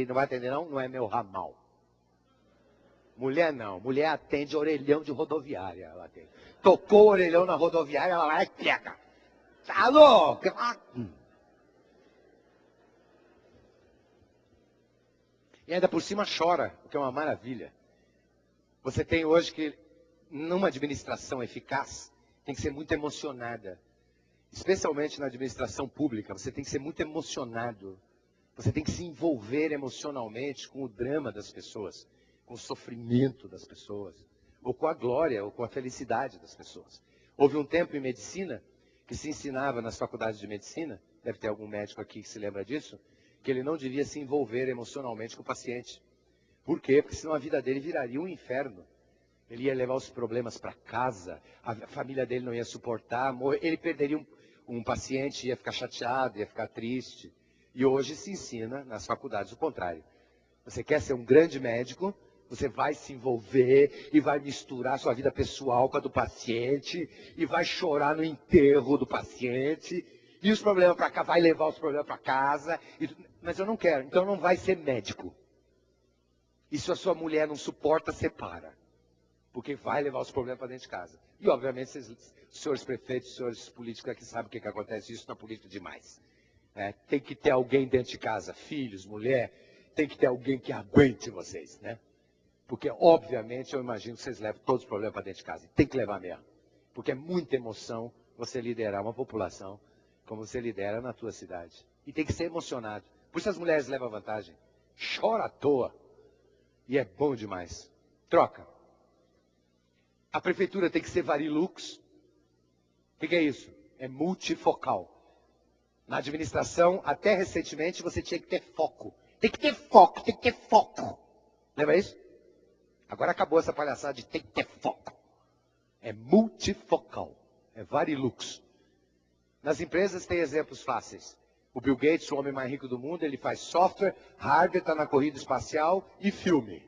Não vai atender não? Não é meu ramal. Mulher não. Mulher atende orelhão de rodoviária. Ela atende. Tocou o orelhão na rodoviária, ela vai e pega. Alô? E ainda por cima chora, o que é uma maravilha. Você tem hoje que, numa administração eficaz, tem que ser muito emocionada. Especialmente na administração pública, você tem que ser muito emocionado. Você tem que se envolver emocionalmente com o drama das pessoas, com o sofrimento das pessoas, ou com a glória, ou com a felicidade das pessoas. Houve um tempo em medicina que se ensinava nas faculdades de medicina, deve ter algum médico aqui que se lembra disso, que ele não devia se envolver emocionalmente com o paciente. Por quê? Porque senão a vida dele viraria um inferno. Ele ia levar os problemas para casa, a família dele não ia suportar, ele perderia um paciente, ia ficar chateado, ia ficar triste. E hoje se ensina nas faculdades o contrário. Você quer ser um grande médico, você vai se envolver e vai misturar sua vida pessoal com a do paciente e vai chorar no enterro do paciente e os problemas para cá, vai levar os problemas para casa. Mas eu não quero, então não vai ser médico. E se a sua mulher não suporta, separa. Porque vai levar os problemas para dentro de casa. E, obviamente, os senhores prefeitos, os senhores políticos aqui sabem o que acontece. Isso na política demais. Tem que ter alguém dentro de casa, filhos, mulher. Tem que ter alguém que aguente vocês, né? Porque, obviamente, eu imagino que vocês levam todos os problemas para dentro de casa. Tem que levar mesmo. Porque é muita emoção você liderar uma população como você lidera na tua cidade. E tem que ser emocionado. Por isso as mulheres levam vantagem. Chora à toa. E é bom demais. Troca. A prefeitura tem que ser varilux. O que é isso? É multifocal. Na administração, até recentemente, você tinha que ter foco. Tem que ter foco, tem que ter foco. Lembra isso? Agora acabou essa palhaçada de tem que ter foco. É multifocal. É Varilux. Nas empresas tem exemplos fáceis. O Bill Gates, o homem mais rico do mundo, ele faz software, hardware, está na corrida espacial e filme.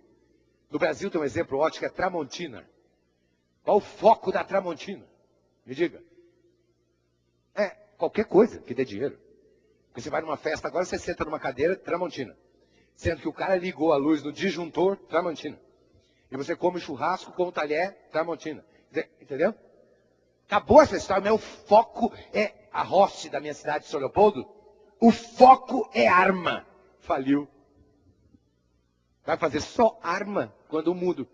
No Brasil tem um exemplo ótimo que é Tramontina. Qual o foco da Tramontina? Me diga. É qualquer coisa que dê dinheiro. Porque você vai numa festa agora, você senta numa cadeira, Tramontina. Sendo que o cara ligou a luz no disjuntor, Tramontina. E você come churrasco com o talher, Tramontina. Entendeu? Acabou essa história. Meu foco é a Roche da minha cidade de São Leopoldo. O foco é arma. Faliu. Vai fazer só arma quando eu mudo.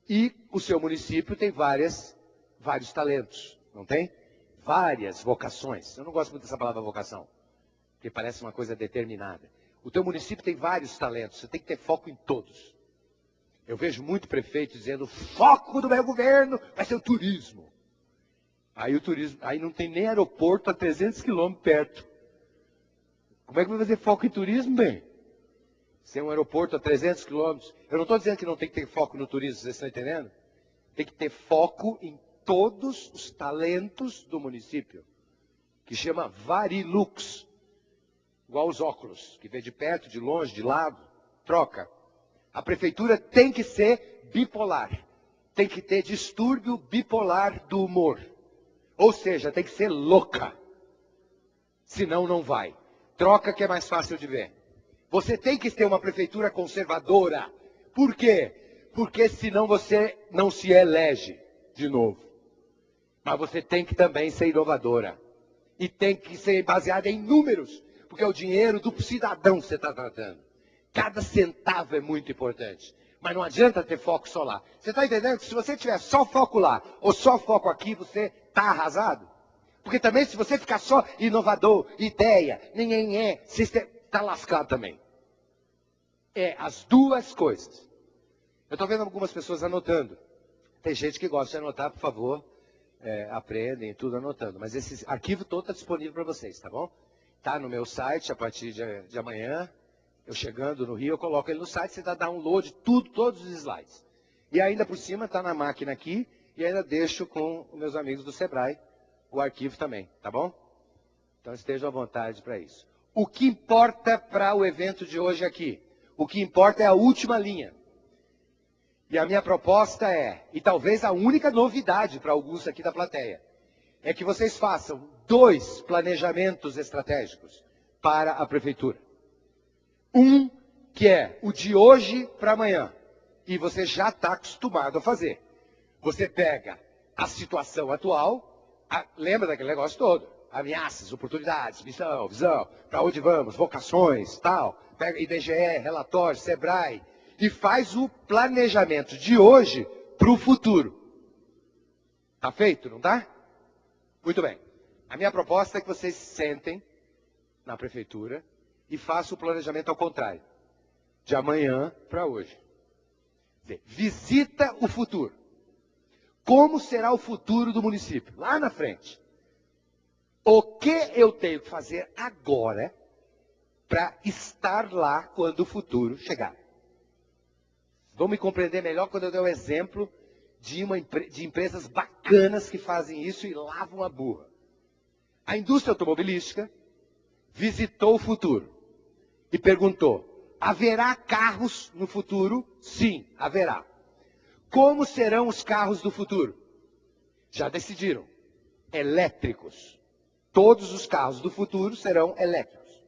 E o seu município tem vários talentos. Não tem? Várias vocações. Eu não gosto muito dessa palavra vocação. Porque parece uma coisa determinada. O teu município tem vários talentos. Você tem que ter foco em todos. Eu vejo muito prefeito dizendo, o foco do meu governo vai ser o turismo. Aí o turismo, aí não tem nem aeroporto a 300 quilômetros perto. Como é que vai fazer foco em turismo, bem? Sem um aeroporto a 300 quilômetros. Eu não estou dizendo que não tem que ter foco no turismo, vocês estão entendendo? Tem que ter foco em todos os talentos do município. Que chama Varilux. Igual os óculos, que vê de perto, de longe, de lado. Troca. A prefeitura tem que ser bipolar. Tem que ter distúrbio bipolar do humor. Ou seja, tem que ser louca. Senão não vai. Troca que é mais fácil de ver. Você tem que ter uma prefeitura conservadora. Por quê? Porque senão você não se elege de novo. Mas você tem que também ser inovadora. E tem que ser baseada em números. Porque é o dinheiro do cidadão que você está tratando. Cada centavo é muito importante. Mas não adianta ter foco só lá. Você está entendendo que se você tiver só foco lá, ou só foco aqui, você está arrasado? Porque também se você ficar só inovador, ideia, você está lascado também. É as duas coisas. Eu estou vendo algumas pessoas anotando. Tem gente que gosta de anotar, por favor. Aprendem tudo anotando. Mas esse arquivo todo está disponível para vocês, tá bom? Está no meu site a partir de amanhã. Eu chegando no Rio, eu coloco ele no site, você dá download, tudo, todos os slides. E ainda por cima está na máquina aqui, e ainda deixo com os meus amigos do Sebrae o arquivo também, tá bom? Então estejam à vontade para isso. O que importa para o evento de hoje aqui? O que importa é a última linha. E a minha proposta é, e talvez a única novidade para alguns aqui da plateia, é que vocês façam 2 planejamentos estratégicos para a prefeitura. Um que é o de hoje para amanhã. E você já está acostumado a fazer. Você pega a situação atual, lembra daquele negócio todo? Ameaças, oportunidades, missão, visão, para onde vamos, vocações, tal. Pega IBGE, relatório, Sebrae. E faz o planejamento de hoje para o futuro. Está feito, não está? Muito bem. A minha proposta é que vocês sentem na prefeitura e façam o planejamento ao contrário. De amanhã para hoje. Visita o futuro. Como será o futuro do município? Lá na frente. O que eu tenho que fazer agora para estar lá quando o futuro chegar? Vão me compreender melhor quando eu der o exemplo de empresas bacanas que fazem isso e lavam a burra. A indústria automobilística visitou o futuro e perguntou, haverá carros no futuro? Sim, haverá. Como serão os carros do futuro? Já decidiram. Elétricos. Todos os carros do futuro serão elétricos.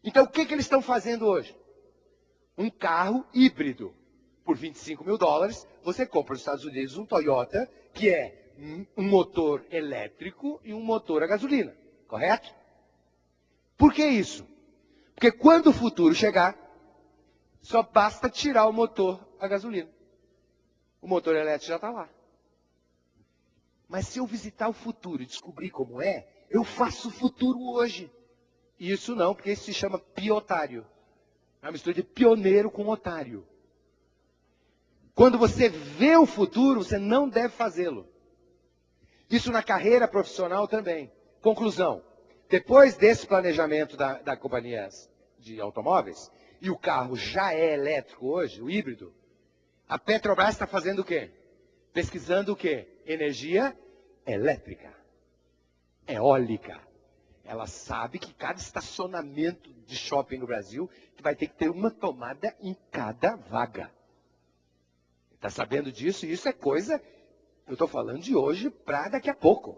Então, o que eles estão fazendo hoje? Um carro híbrido. Por $25 mil, você compra nos Estados Unidos um Toyota, que é um motor elétrico e um motor a gasolina. Correto? Por que isso? Porque quando o futuro chegar, só basta tirar o motor a gasolina. O motor elétrico já está lá. Mas se eu visitar o futuro e descobrir como é, eu faço o futuro hoje. Isso não, porque isso se chama piotário. É uma mistura de pioneiro com otário. Quando você vê o futuro, você não deve fazê-lo. Isso na carreira profissional também. Conclusão. Depois desse planejamento da companhia de automóveis, e o carro já é elétrico hoje, o híbrido, a Petrobras está fazendo o quê? Pesquisando o quê? Energia elétrica, eólica. Ela sabe que cada estacionamento de shopping no Brasil vai ter que ter uma tomada em cada vaga. Está sabendo disso? Isso é coisa, eu estou falando de hoje para daqui a pouco.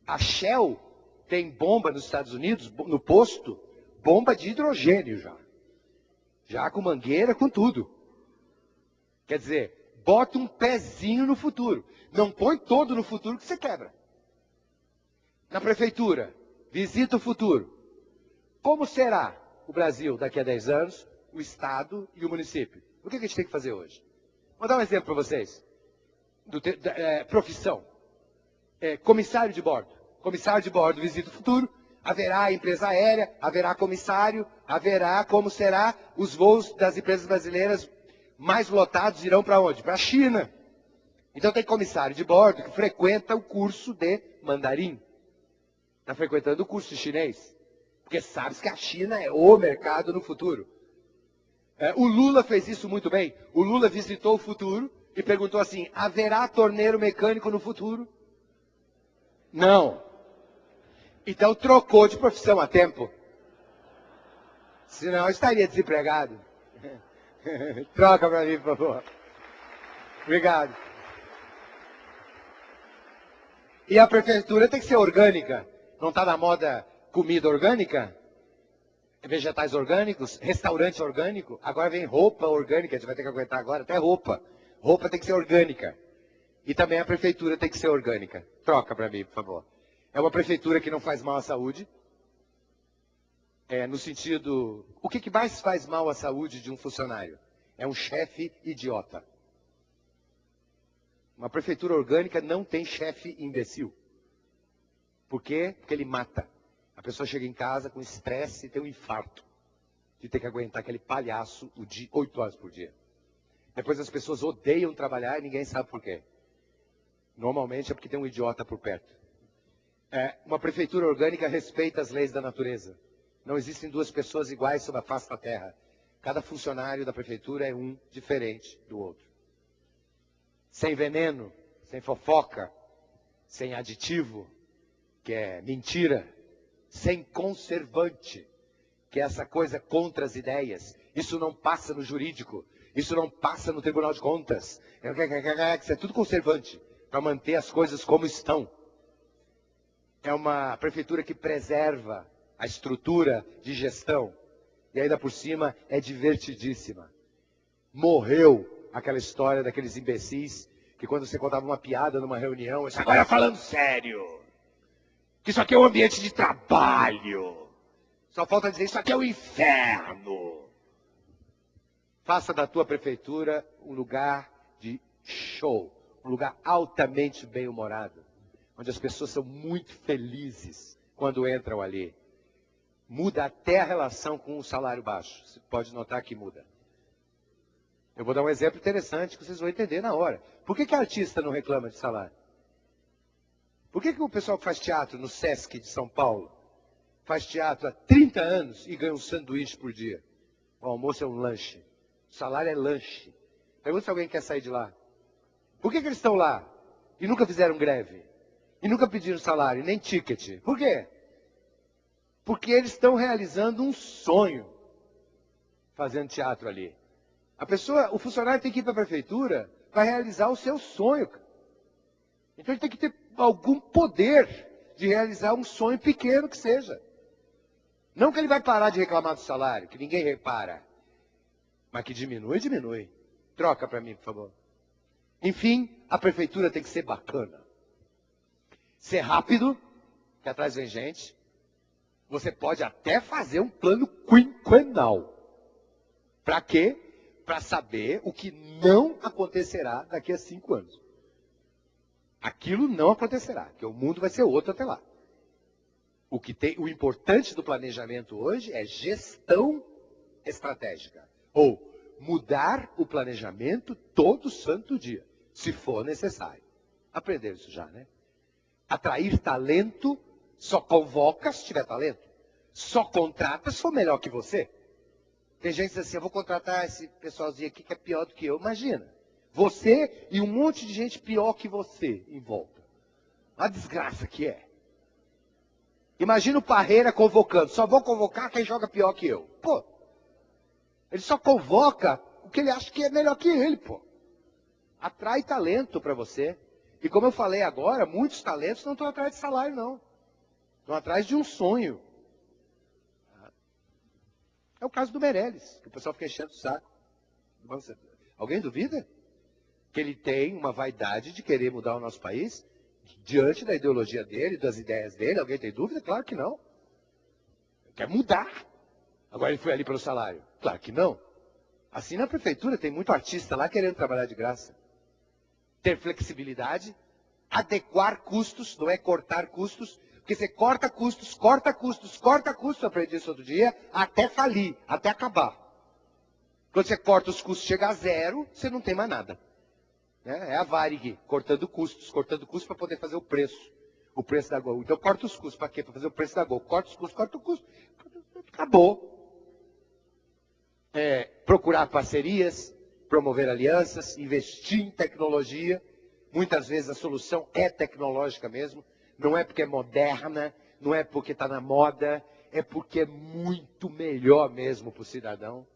A Shell tem bomba nos Estados Unidos, no posto, bomba de hidrogênio já. Já com mangueira, com tudo. Quer dizer, bota um pezinho no futuro. Não põe todo no futuro que você quebra. Na prefeitura, visita o futuro. Como será o Brasil daqui a 10 anos, o Estado e o município? O que a gente tem que fazer hoje? Vou dar um exemplo para vocês. Profissão. Comissário de bordo. Comissário de bordo visita o futuro. Haverá empresa aérea, haverá comissário, haverá como será os voos das empresas brasileiras mais lotados irão para onde? Para a China. Então tem comissário de bordo que frequenta o curso de mandarim. Está frequentando o curso de chinês. Porque sabe que a China é o mercado no futuro. O Lula fez isso muito bem. O Lula visitou o futuro e perguntou assim, haverá torneiro mecânico no futuro? Não. Então trocou de profissão a tempo. Senão eu estaria desempregado. Troca para mim, por favor. Obrigado. E a prefeitura tem que ser orgânica. Não está na moda comida orgânica? Vegetais orgânicos? Restaurante orgânico? Agora vem roupa orgânica. A gente vai ter que aguentar agora até roupa. Roupa tem que ser orgânica. E também a prefeitura tem que ser orgânica. Troca para mim, por favor. É uma prefeitura que não faz mal à saúde. No sentido... O que mais faz mal à saúde de um funcionário? É um chefe idiota. Uma prefeitura orgânica não tem chefe imbecil. Por quê? Porque ele mata. A pessoa chega em casa com estresse e tem um infarto. De ter que aguentar aquele palhaço 8 horas por dia. Depois as pessoas odeiam trabalhar e ninguém sabe por quê. Normalmente é porque tem um idiota por perto. Uma prefeitura orgânica respeita as leis da natureza. Não existem duas pessoas iguais sobre a face da terra. Cada funcionário da prefeitura é um diferente do outro. Sem veneno, sem fofoca, sem aditivo, que é mentira, sem conservante, que é essa coisa contra as ideias. Isso não passa no jurídico, isso não passa no Tribunal de Contas. Isso é tudo conservante, para manter as coisas como estão. É uma prefeitura que preserva a estrutura de gestão. E ainda por cima é divertidíssima. Morreu aquela história daqueles imbecis que quando você contava uma piada numa reunião, eu agora falando sério, que isso aqui é um ambiente de trabalho. Só falta dizer, isso aqui é um inferno. Faça da tua prefeitura um lugar de show, um lugar altamente bem-humorado, onde as pessoas são muito felizes quando entram ali. Muda até a relação com o salário baixo. Você pode notar que muda. Eu vou dar um exemplo interessante que vocês vão entender na hora. Por que a artista não reclama de salário? Por que o pessoal que faz teatro no Sesc de São Paulo faz teatro há 30 anos e ganha um sanduíche por dia? O almoço é um lanche. O salário é lanche. Pergunta se alguém quer sair de lá. Por que eles estão lá e nunca fizeram greve? E nunca pediram salário, nem ticket? Por quê? Porque eles estão realizando um sonho fazendo teatro ali. O funcionário tem que ir para a prefeitura para realizar o seu sonho. Então ele tem que ter algum poder de realizar um sonho pequeno que seja. Não que ele vai parar de reclamar do salário, que ninguém repara. Mas que diminui, diminui. Troca para mim, por favor. Enfim, a prefeitura tem que ser bacana. Ser rápido, que atrás vem gente. Você pode até fazer um plano quinquenal. Para quê? Para saber o que não acontecerá daqui a 5 anos. Aquilo não acontecerá, porque o mundo vai ser outro até lá. O importante do planejamento hoje é gestão estratégica. Ou mudar o planejamento todo santo dia, se for necessário. Aprenderam isso já, né? Atrair talento, só convoca se tiver talento. Só contrata se for melhor que você. Tem gente que diz assim, eu vou contratar esse pessoalzinho aqui que é pior do que eu. Imagina, você e um monte de gente pior que você em volta. Uma desgraça que é. Imagina o Parreira convocando. Só vou convocar quem joga pior que eu. Pô, ele só convoca o que ele acha que é melhor que ele, pô. Atrai talento para você. E como eu falei agora, muitos talentos não estão atrás de salário, não. Estão atrás de um sonho. É o caso do Meirelles, que o pessoal fica enchendo o saco. Alguém duvida? Que ele tem uma vaidade de querer mudar o nosso país diante da ideologia dele, das ideias dele. Alguém tem dúvida? Claro que não. Ele quer mudar. Agora ele foi ali pelo salário. Claro que não. Assim na prefeitura tem muito artista lá querendo trabalhar de graça. Ter flexibilidade, adequar custos, não é cortar custos, porque você corta custos, eu aprendi isso outro dia, até falir, até acabar. Quando você corta os custos, chega a zero, você não tem mais nada. É a Varig, cortando custos para poder fazer o preço da Gol. Então corta os custos, para quê? Para fazer o preço da Gol. Corta os custos, corta o custo. Acabou. Procurar parcerias, promover alianças, investir em tecnologia. Muitas vezes a solução é tecnológica mesmo. Não é porque é moderna, não é porque está na moda, é porque é muito melhor mesmo para o cidadão.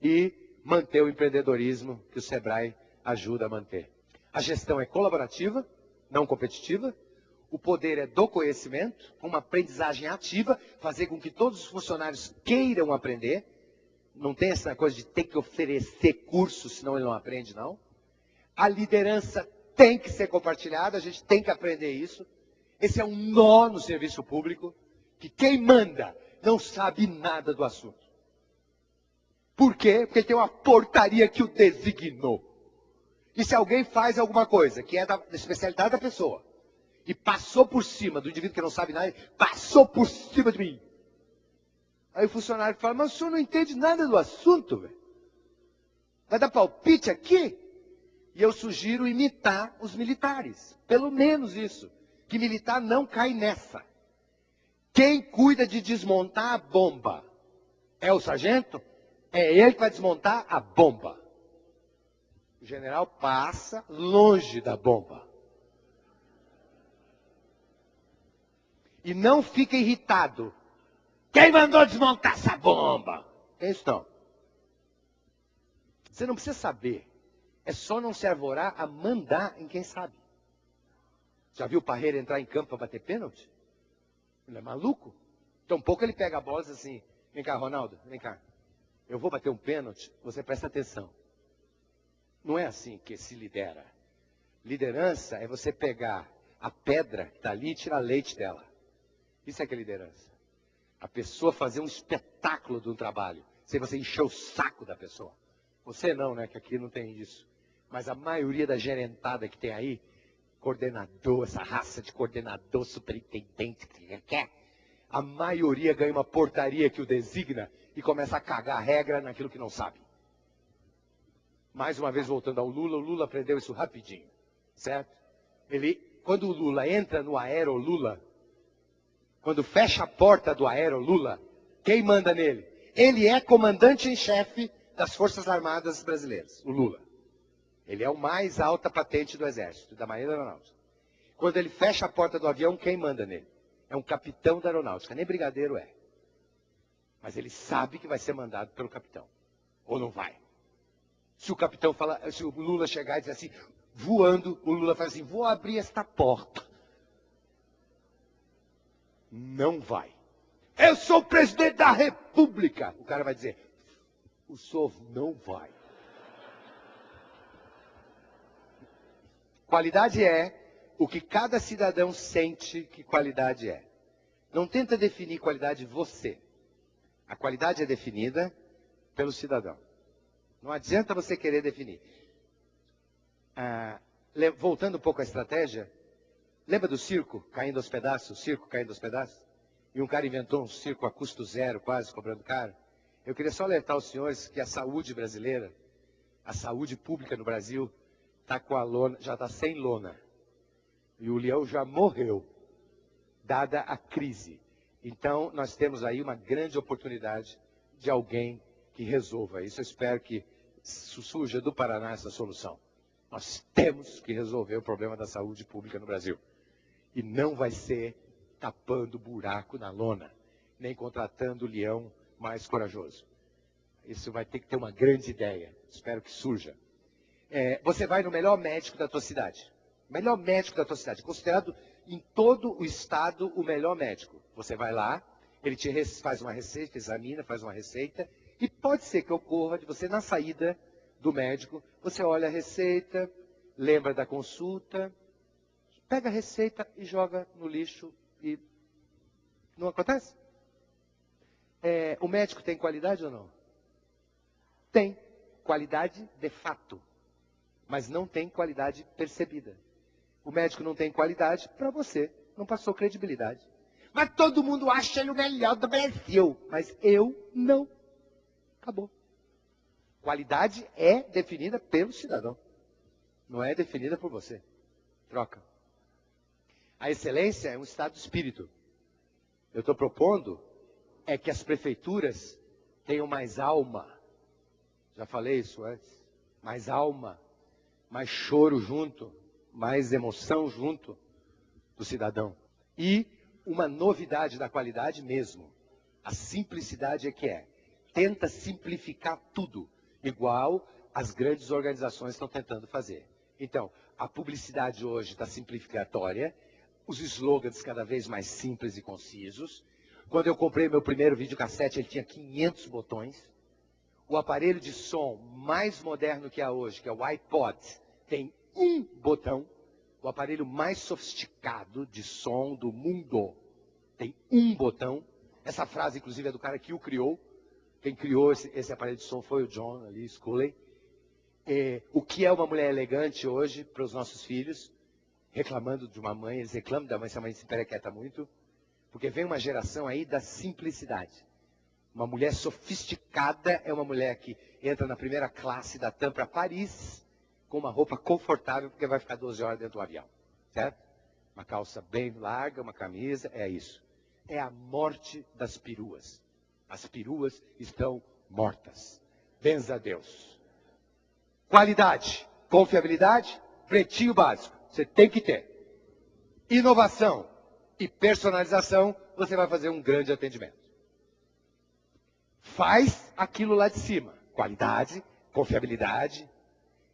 E manter o empreendedorismo que o Sebrae ajuda a manter. A gestão é colaborativa, não competitiva. O poder é do conhecimento, uma aprendizagem ativa, fazer com que todos os funcionários queiram aprender. Não tem essa coisa de ter que oferecer curso, senão ele não aprende, não. A liderança tem que ser compartilhada, a gente tem que aprender isso. Esse é um nó no serviço público, que quem manda não sabe nada do assunto. Por quê? Porque tem uma portaria que o designou. E se alguém faz alguma coisa que é da especialidade da pessoa, e passou por cima do indivíduo que não sabe nada, passou por cima de mim. Aí o funcionário fala, mas o senhor não entende nada do assunto, velho. Vai dar palpite aqui? E eu sugiro imitar os militares. Pelo menos isso. Que militar não cai nessa. Quem cuida de desmontar a bomba é o sargento? É ele que vai desmontar a bomba. O general passa longe da bomba. E não fica irritado. Quem mandou desmontar essa bomba? É isso não. Você não precisa saber. É só não se arvorar a mandar em quem sabe. Já viu o Parreira entrar em campo para bater pênalti? Ele é maluco? Tão pouco ele pega a bola e diz assim, vem cá, Ronaldo, vem cá. Eu vou bater um pênalti, você presta atenção. Não é assim que se lidera. Liderança é você pegar a pedra que está ali e tirar leite dela. Isso é que é liderança. A pessoa fazer um espetáculo de um trabalho, sem você encher o saco da pessoa. Você não, né, que aqui não tem isso. Mas a maioria da gerentada que tem aí, coordenador, essa raça de coordenador, superintendente, que quer, a maioria ganha uma portaria que o designa e começa a cagar a regra naquilo que não sabe. Mais uma vez, voltando ao Lula, o Lula aprendeu isso rapidinho, certo? Quando o Lula entra no aero-Lula, quando fecha a porta do aero-Lula, quem manda nele? Ele é comandante em chefe das Forças Armadas Brasileiras, o Lula. Ele é o mais alta patente do Exército, da Marinha e da Aeronáutica. Quando ele fecha a porta do avião, quem manda nele? É um capitão da Aeronáutica, nem brigadeiro é. Mas ele sabe que vai ser mandado pelo capitão. Ou não vai. Se o capitão falar, se o Lula chegar e dizer assim, voando, o Lula faz assim, vou abrir esta porta. Não vai. Eu sou o presidente da República. O cara vai dizer, o senhor não vai. Qualidade é o que cada cidadão sente que qualidade é. Não tenta definir qualidade você. A qualidade é definida pelo cidadão. Não adianta você querer definir. Voltando um pouco à estratégia, lembra do circo caindo aos pedaços? O circo caindo aos pedaços? E um cara inventou um circo a custo zero, quase cobrando caro. Eu queria só alertar os senhores que a saúde brasileira, a saúde pública no Brasil, está com a lona, já está sem lona. E o leão já morreu, dada a crise. Então, nós temos aí uma grande oportunidade de alguém que resolva isso. Eu espero que surja do Paraná essa solução. Nós temos que resolver o problema da saúde pública no Brasil. E não vai ser tapando buraco na lona, nem contratando o leão mais corajoso. Isso vai ter que ter uma grande ideia. Espero que surja. Você vai no melhor médico da tua cidade. Melhor médico da tua cidade. Considerado em todo o estado o melhor médico. Você vai lá, ele te faz uma receita, examina, faz uma receita. E pode ser que ocorra de você, na saída do médico, você olha a receita, lembra da consulta, pega a receita e joga no lixo e não acontece? O médico tem qualidade ou não? Tem qualidade de fato, mas não tem qualidade percebida. O médico não tem qualidade para você, não passou credibilidade. Mas todo mundo acha ele o melhor do Brasil, mas eu não. Acabou. Qualidade é definida pelo cidadão, não é definida por você. Troca. A excelência é um estado de espírito. Eu estou propondo que as prefeituras tenham mais alma. Já falei isso antes. Mais alma, mais choro junto, mais emoção junto do cidadão. E uma novidade da qualidade mesmo. A simplicidade tenta simplificar tudo, igual as grandes organizações estão tentando fazer. Então, a publicidade hoje está simplificatória, os slogans cada vez mais simples e concisos. Quando eu comprei meu primeiro videocassete, ele tinha 500 botões. O aparelho de som mais moderno que há hoje, que é o iPod, tem um botão. O aparelho mais sofisticado de som do mundo tem um botão. Essa frase, inclusive, é do cara que o criou. Quem criou esse aparelho de som foi o John ali, Sculley. O que é uma mulher elegante hoje para os nossos filhos? Reclamando de uma mãe, eles reclamam da mãe se a mãe se emperequeta muito. Porque vem uma geração aí da simplicidade. Uma mulher sofisticada é uma mulher que entra na primeira classe da TAM para Paris, com uma roupa confortável, porque vai ficar 12 horas dentro do avião. Certo? Uma calça bem larga, uma camisa, é isso. É a morte das peruas. As peruas estão mortas. Benza a Deus. Qualidade, confiabilidade, pretinho básico. Você tem que ter. Inovação e personalização, você vai fazer um grande atendimento. Faz aquilo lá de cima. Qualidade, confiabilidade,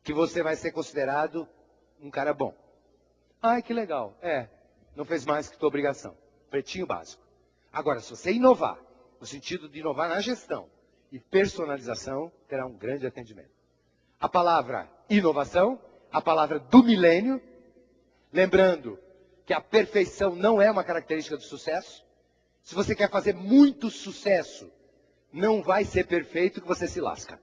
que você vai ser considerado um cara bom. Ai, que legal. Não fez mais que tua obrigação. Pretinho básico. Agora, se você inovar, no sentido de inovar na gestão e personalização, terá um grande atendimento. A palavra inovação, a palavra do milênio, lembrando que a perfeição não é uma característica do sucesso. Se você quer fazer muito sucesso, não vai ser perfeito que você se lasca.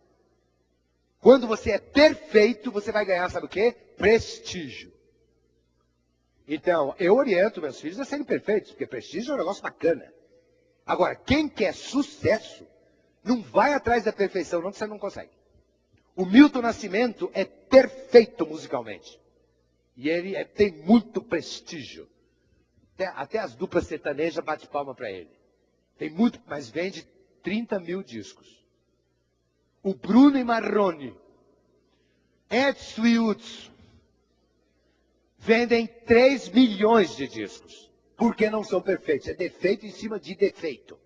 Quando você é perfeito, você vai ganhar, sabe o quê? Prestígio. Então, eu oriento meus filhos a serem perfeitos, porque prestígio é um negócio bacana. Agora, quem quer sucesso, não vai atrás da perfeição, não, que você não consegue. O Milton Nascimento é perfeito musicalmente. E ele tem muito prestígio. Até as duplas sertanejas batem palma para ele. Tem muito, mas vende 30 mil discos. O Bruno e Marrone, Edson e Hudson, vendem 3 milhões de discos. Porque não são perfeitos. É defeito em cima de defeito.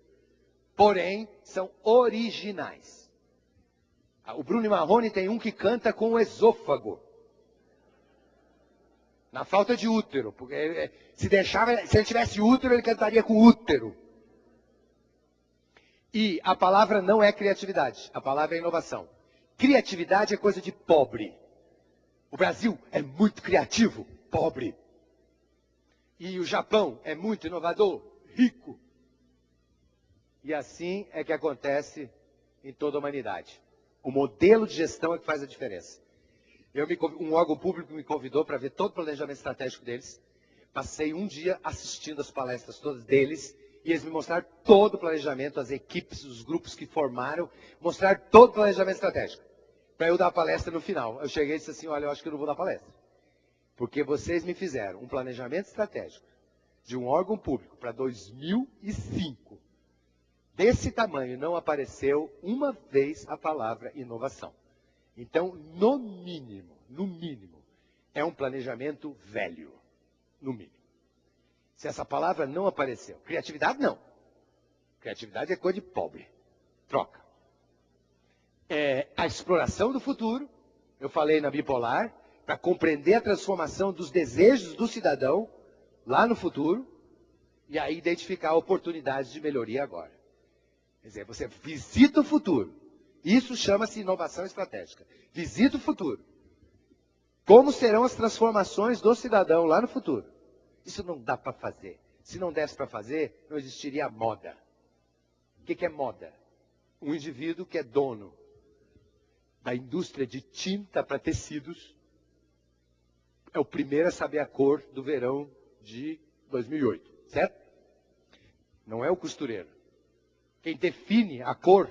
Porém, são originais. O Bruno e Marrone tem um que canta com o esôfago. Na falta de útero. Porque se ele tivesse útero, ele cantaria com útero. E a palavra não é criatividade. A palavra é inovação. Criatividade é coisa de pobre. O Brasil é muito criativo, pobre. E o Japão é muito inovador, rico. E assim é que acontece em toda a humanidade. O modelo de gestão é que faz a diferença. Um órgão público me convidou para ver todo o planejamento estratégico deles. Passei um dia assistindo as palestras todas deles. E eles me mostraram todo o planejamento, as equipes, os grupos que formaram. Mostraram todo o planejamento estratégico. Para eu dar a palestra no final. Eu cheguei e disse assim, olha, eu acho que eu não vou dar palestra. Porque vocês me fizeram um planejamento estratégico de um órgão público para 2005. Desse tamanho não apareceu uma vez a palavra inovação. Então, no mínimo, é um planejamento velho. No mínimo. Se essa palavra não apareceu. Criatividade, não. Criatividade é coisa de pobre. Troca. A exploração do futuro, eu falei na bipolar, para compreender a transformação dos desejos do cidadão lá no futuro, e aí identificar oportunidades de melhoria agora. Quer dizer, você visita o futuro. Isso chama-se inovação estratégica. Visita o futuro. Como serão as transformações do cidadão lá no futuro? Isso não dá para fazer. Se não desse para fazer, não existiria moda. O que é moda? Um indivíduo que é dono da indústria de tinta para tecidos é o primeiro a saber a cor do verão de 2008, certo? Não é o costureiro. Quem define a cor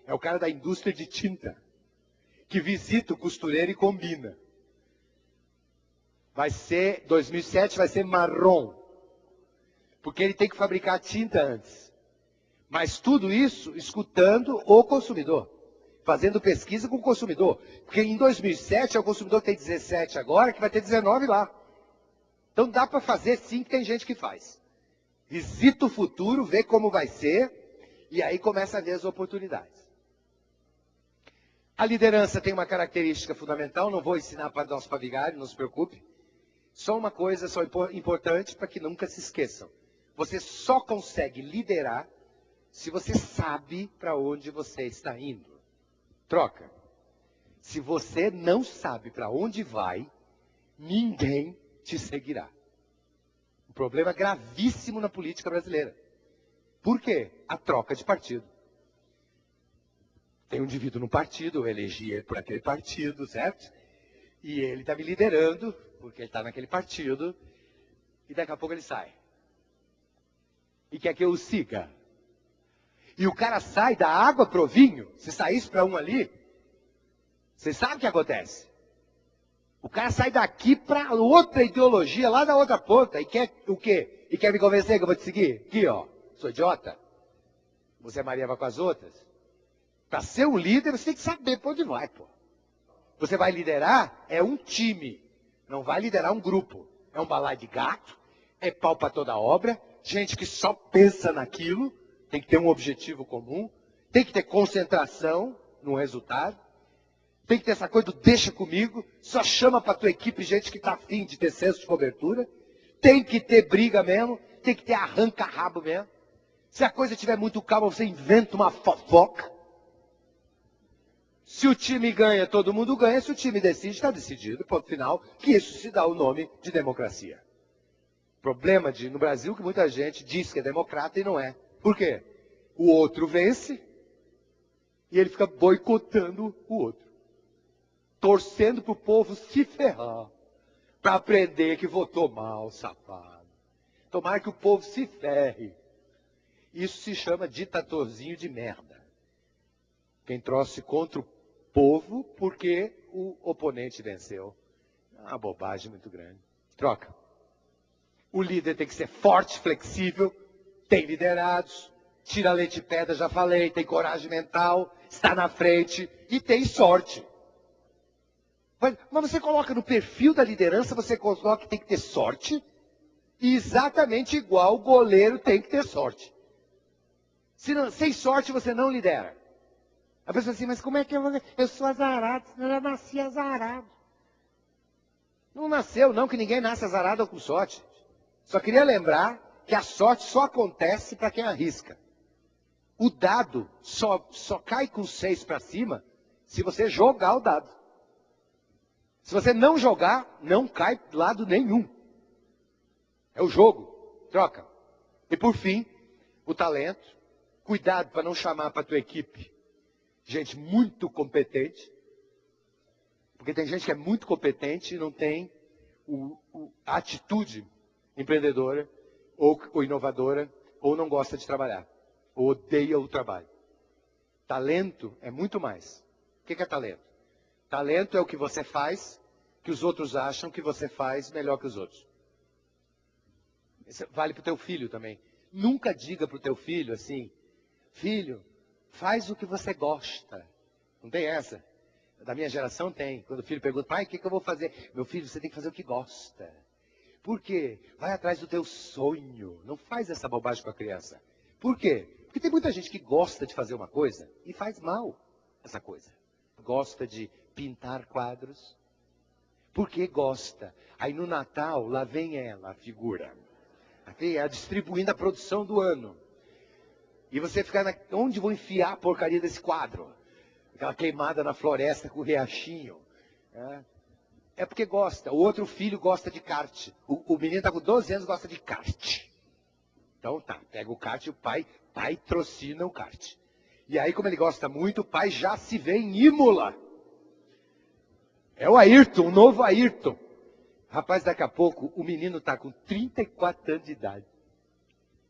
é o cara da indústria de tinta, que visita o costureiro e combina. 2007 vai ser marrom, porque ele tem que fabricar tinta antes. Mas tudo isso escutando o consumidor, fazendo pesquisa com o consumidor. Porque em 2007 é o consumidor que tem 17 agora, que vai ter 19 lá. Então dá para fazer sim, que tem gente que faz. Visita o futuro, vê como vai ser, e aí começa a ver as oportunidades. A liderança tem uma característica fundamental, não vou ensinar para nosso pavigário, não se preocupe. Só uma coisa só importante para que nunca se esqueçam. Você só consegue liderar se você sabe para onde você está indo. Troca. Se você não sabe para onde vai, ninguém te seguirá. Um problema gravíssimo na política brasileira. Por quê? A troca de partido. Tem um indivíduo no partido, eu elegi ele por aquele partido, certo? E ele está me liderando, porque ele está naquele partido, e daqui a pouco ele sai. E quer que eu o siga. E o cara sai da água pro vinho. Se saísse para um ali, você sabe o que acontece? O cara sai daqui para outra ideologia, lá da outra ponta, e quer o quê? E quer me convencer que eu vou te seguir? Aqui, ó, sou idiota. Você Maria vai com as outras. Para ser um líder, você tem que saber para onde vai, pô. Você vai liderar, é um time. Não vai liderar um grupo. É um balaio de gato, é pau para toda obra, gente que só pensa naquilo, tem que ter um objetivo comum, tem que ter concentração no resultado, tem que ter essa coisa do deixa comigo, só chama para tua equipe gente que está afim de ter senso de cobertura, tem que ter briga mesmo, tem que ter arranca-rabo mesmo. Se a coisa estiver muito calma, você inventa uma fofoca. Se o time ganha, todo mundo ganha. Se o time decide, está decidido, ponto final, que isso se dá o nome de democracia. Problema no Brasil que muita gente diz que é democrata e não é. Por quê? O outro vence e ele fica boicotando o outro. Torcendo para o povo se ferrar. Para aprender que votou mal, safado. Tomara que o povo se ferre. Isso se chama ditatorzinho de merda. Quem trouxe contra o povo porque o oponente venceu. É uma bobagem muito grande. Troca. O líder tem que ser forte, flexível, tem liderados, tira leite de pedra, já falei, tem coragem mental, está na frente e tem sorte. Mas você coloca no perfil da liderança, você coloca que tem que ter sorte, e exatamente igual o goleiro tem que ter sorte. Sem sorte você não lidera. A pessoa assim, mas como é que eu sou azarado? Eu já nasci azarado. Não nasceu não, que ninguém nasce azarado ou com sorte. Só queria lembrar que a sorte só acontece para quem arrisca. O dado só cai com 6 para cima se você jogar o dado. Se você não jogar, não cai lado nenhum. É o jogo. Troca. E por fim, o talento. Cuidado para não chamar para a tua equipe gente muito competente. Porque tem gente que é muito competente e não tem a atitude empreendedora, ou inovadora, ou não gosta de trabalhar, ou odeia o trabalho. Talento é muito mais. O que é talento? Talento é o que você faz, que os outros acham que você faz melhor que os outros. Isso vale para o teu filho também. Nunca diga para o teu filho assim, filho, faz o que você gosta. Não tem essa? Da minha geração tem. Quando o filho pergunta, pai, o que eu vou fazer? Meu filho, você tem que fazer o que gosta. Por quê? Vai atrás do teu sonho. Não faz essa bobagem com a criança. Por quê? Porque tem muita gente que gosta de fazer uma coisa e faz mal essa coisa. Gosta de pintar quadros. Porque gosta. Aí no Natal, lá vem ela, a figura. Aqui, ela distribuindo a produção do ano. E você fica, onde vou enfiar a porcaria desse quadro? Aquela queimada na floresta com o riachinho. É porque gosta. O outro filho gosta de kart. O menino está com 12 anos e gosta de kart. Então tá, pega o kart e o pai patrocina o kart. E aí, como ele gosta muito, o pai já se vê em Imola. É o Ayrton, o novo Ayrton. Rapaz, daqui a pouco o menino está com 34 anos de idade.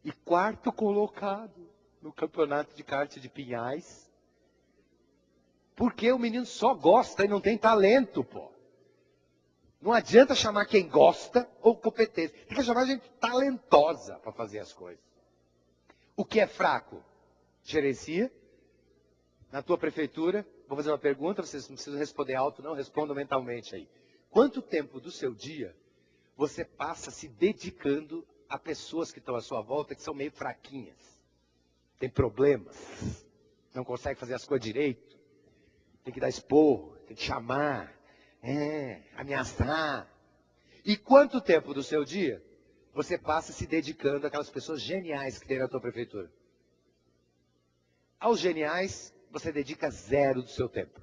E quarto colocado no campeonato de kart de Pinhais. Porque o menino só gosta e não tem talento, pô. Não adianta chamar quem gosta ou competência. Tem que chamar gente talentosa para fazer as coisas. O que é fraco? Gerencia. Na tua prefeitura, vou fazer uma pergunta, vocês não precisam responder alto, não, respondam mentalmente aí. Quanto tempo do seu dia você passa se dedicando a pessoas que estão à sua volta que são meio fraquinhas? Tem problemas, não consegue fazer as coisas direito, tem que dar esporro, tem que chamar, ameaçar. E quanto tempo do seu dia você passa se dedicando àquelas pessoas geniais que tem na tua prefeitura? Aos geniais, você dedica 0 do seu tempo.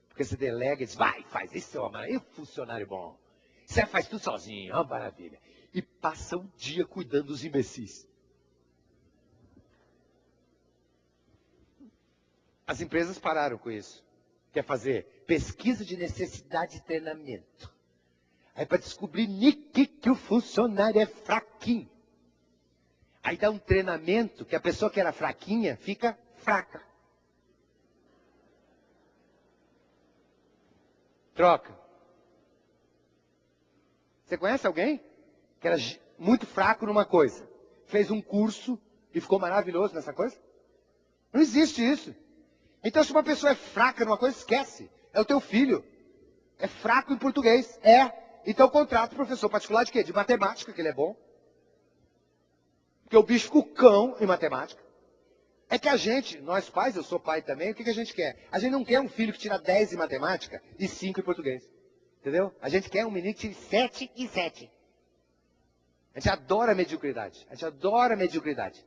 Porque você delega e diz, vai, faz isso, é um funcionário bom. Você faz tudo sozinho, ó, maravilha. E passa o dia cuidando dos imbecis. As empresas pararam com isso. Quer fazer pesquisa de necessidade de treinamento. Aí para descobrir que o funcionário é fraquinho. Aí dá um treinamento que a pessoa que era fraquinha fica fraca. Troca. Você conhece alguém que era muito fraco numa coisa? Fez um curso e ficou maravilhoso nessa coisa? Não existe isso. Então se uma pessoa é fraca numa coisa, esquece. É o teu filho. É fraco em português. Então contrata o professor particular de quê? De matemática, que ele é bom. Porque o bicho fica o cão em matemática. É que a gente, nós pais, eu sou pai também, o que a gente quer? A gente não quer um filho que tira 10 em matemática e 5 em português. Entendeu? A gente quer um menino que tire 7 e 7. A gente adora a mediocridade. A gente adora a mediocridade.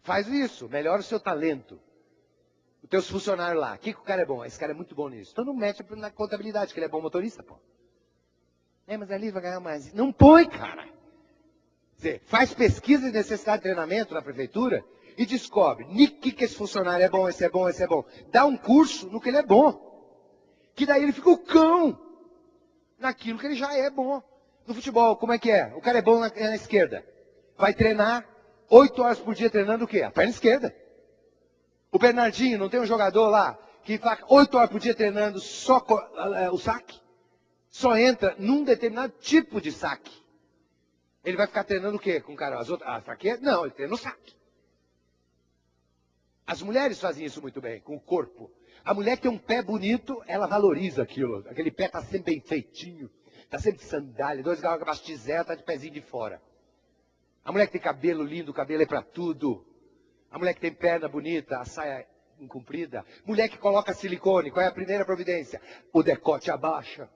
Faz isso, melhora o seu talento. Os teus funcionários lá, o que o cara é bom? Esse cara é muito bom nisso. Então não mete na contabilidade, que ele é bom motorista, pô. Mas ali vai ganhar mais. Não põe, cara. Quer dizer, faz pesquisa de necessidade de treinamento na prefeitura e descobre que esse funcionário é bom, esse é bom, esse é bom. Dá um curso no que ele é bom. Que daí ele fica o cão naquilo que ele já é bom. No futebol, como é que é? O cara é bom na esquerda. Vai treinar 8 horas por dia treinando o quê? A perna esquerda. O Bernardinho, não tem um jogador lá que faz 8 horas por dia treinando só o saque? Só entra num determinado tipo de saque. Ele vai ficar treinando o quê com o cara? A fraqueza? Não, ele treina o saque. As mulheres fazem isso muito bem, com o corpo. A mulher que tem um pé bonito, ela valoriza aquilo. Aquele pé está sempre bem feitinho, está sempre de sandália, 2 graus abaixo de zero, está de pezinho de fora. A mulher que tem cabelo lindo, o cabelo é para tudo. A mulher que tem perna bonita, a saia comprida. Mulher que coloca silicone, qual é a primeira providência? O decote abaixa.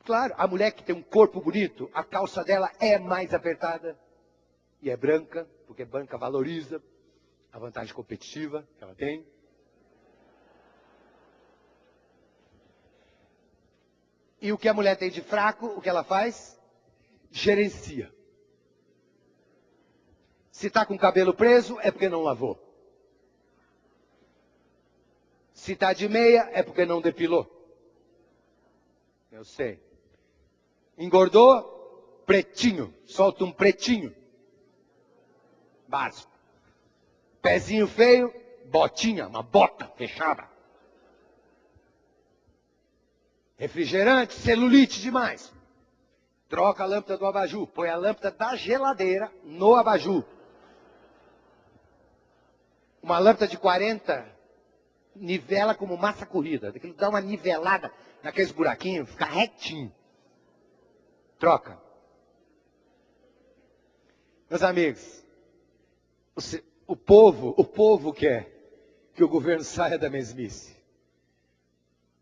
Claro, a mulher que tem um corpo bonito, a calça dela é mais apertada. E é branca, porque branca valoriza a vantagem competitiva que ela tem. E o que a mulher tem de fraco, o que ela faz? Gerencia. Se está com o cabelo preso, é porque não lavou. Se está de meia, é porque não depilou. Eu sei. Engordou, pretinho. Solta um pretinho. Básico. Pezinho feio, botinha, uma bota fechada. Refrigerante, celulite demais. Troca a lâmpada do abajur. Põe a lâmpada da geladeira no abajur. Uma lâmpada de 40 nivela como massa corrida. Aquilo dá uma nivelada naqueles buraquinhos, fica retinho. Troca. Meus amigos, o povo quer que o governo saia da mesmice.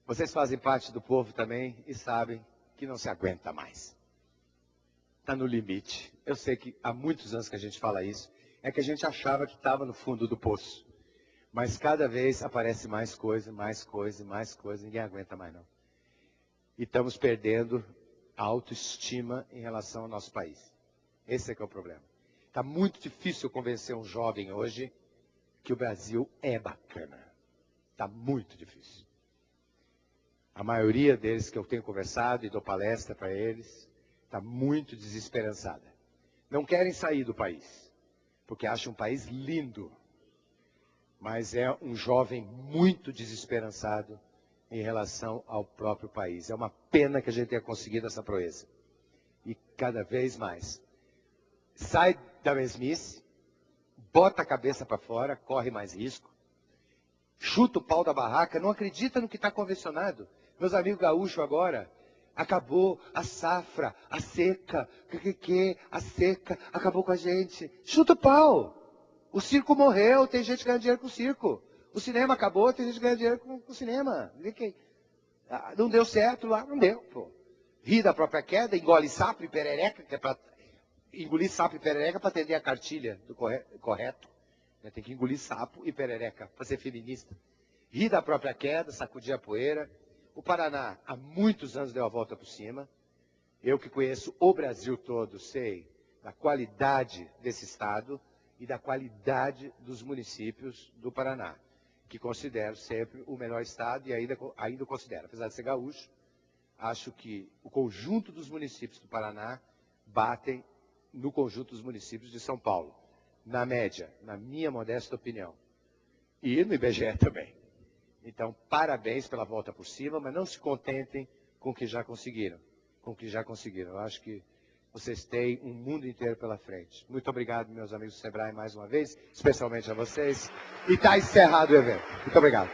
Vocês fazem parte do povo também e sabem que não se aguenta mais. Está no limite. Eu sei que há muitos anos que a gente fala isso. É que a gente achava que estava no fundo do poço. Mas cada vez aparece mais coisa, mais coisa, mais coisa. Ninguém aguenta mais não. E estamos perdendo a autoestima em relação ao nosso país. Esse é que é o problema. Está muito difícil convencer um jovem hoje que o Brasil é bacana. Está muito difícil. A maioria deles que eu tenho conversado e dou palestra para eles, está muito desesperançada. Não querem sair do país, porque acham um país lindo. Mas é um jovem muito desesperançado em relação ao próprio país. É uma pena que a gente tenha conseguido essa proeza. E cada vez mais. Sai da mesmice, bota a cabeça para fora, corre mais risco, chuta o pau da barraca, não acredita no que está convencionado. Meus amigos gaúchos agora, acabou a safra, a seca, a seca, acabou com a gente. Chuta o pau. O circo morreu, tem gente ganhando dinheiro com o circo. O cinema acabou, tem gente ganhando dinheiro com o cinema. Não deu certo lá, não deu, pô. Ri da própria queda, engole sapo e perereca, que é para engolir sapo e perereca para atender a cartilha do correto. Tem que engolir sapo e perereca para ser feminista. Ri da própria queda, sacudir a poeira. O Paraná, há muitos anos, deu a volta por cima. Eu que conheço o Brasil todo, sei da qualidade desse estado e da qualidade dos municípios do Paraná, que considero sempre o menor estado e ainda o considero. Apesar de ser gaúcho, acho que o conjunto dos municípios do Paraná batem no conjunto dos municípios de São Paulo, na média, na minha modesta opinião. E no IBGE também. Então, parabéns pela volta por cima, mas não se contentem com o que já conseguiram. Eu acho que vocês têm um mundo inteiro pela frente. Muito obrigado, meus amigos do Sebrae, mais uma vez, especialmente a vocês. E está encerrado o evento. Muito obrigado.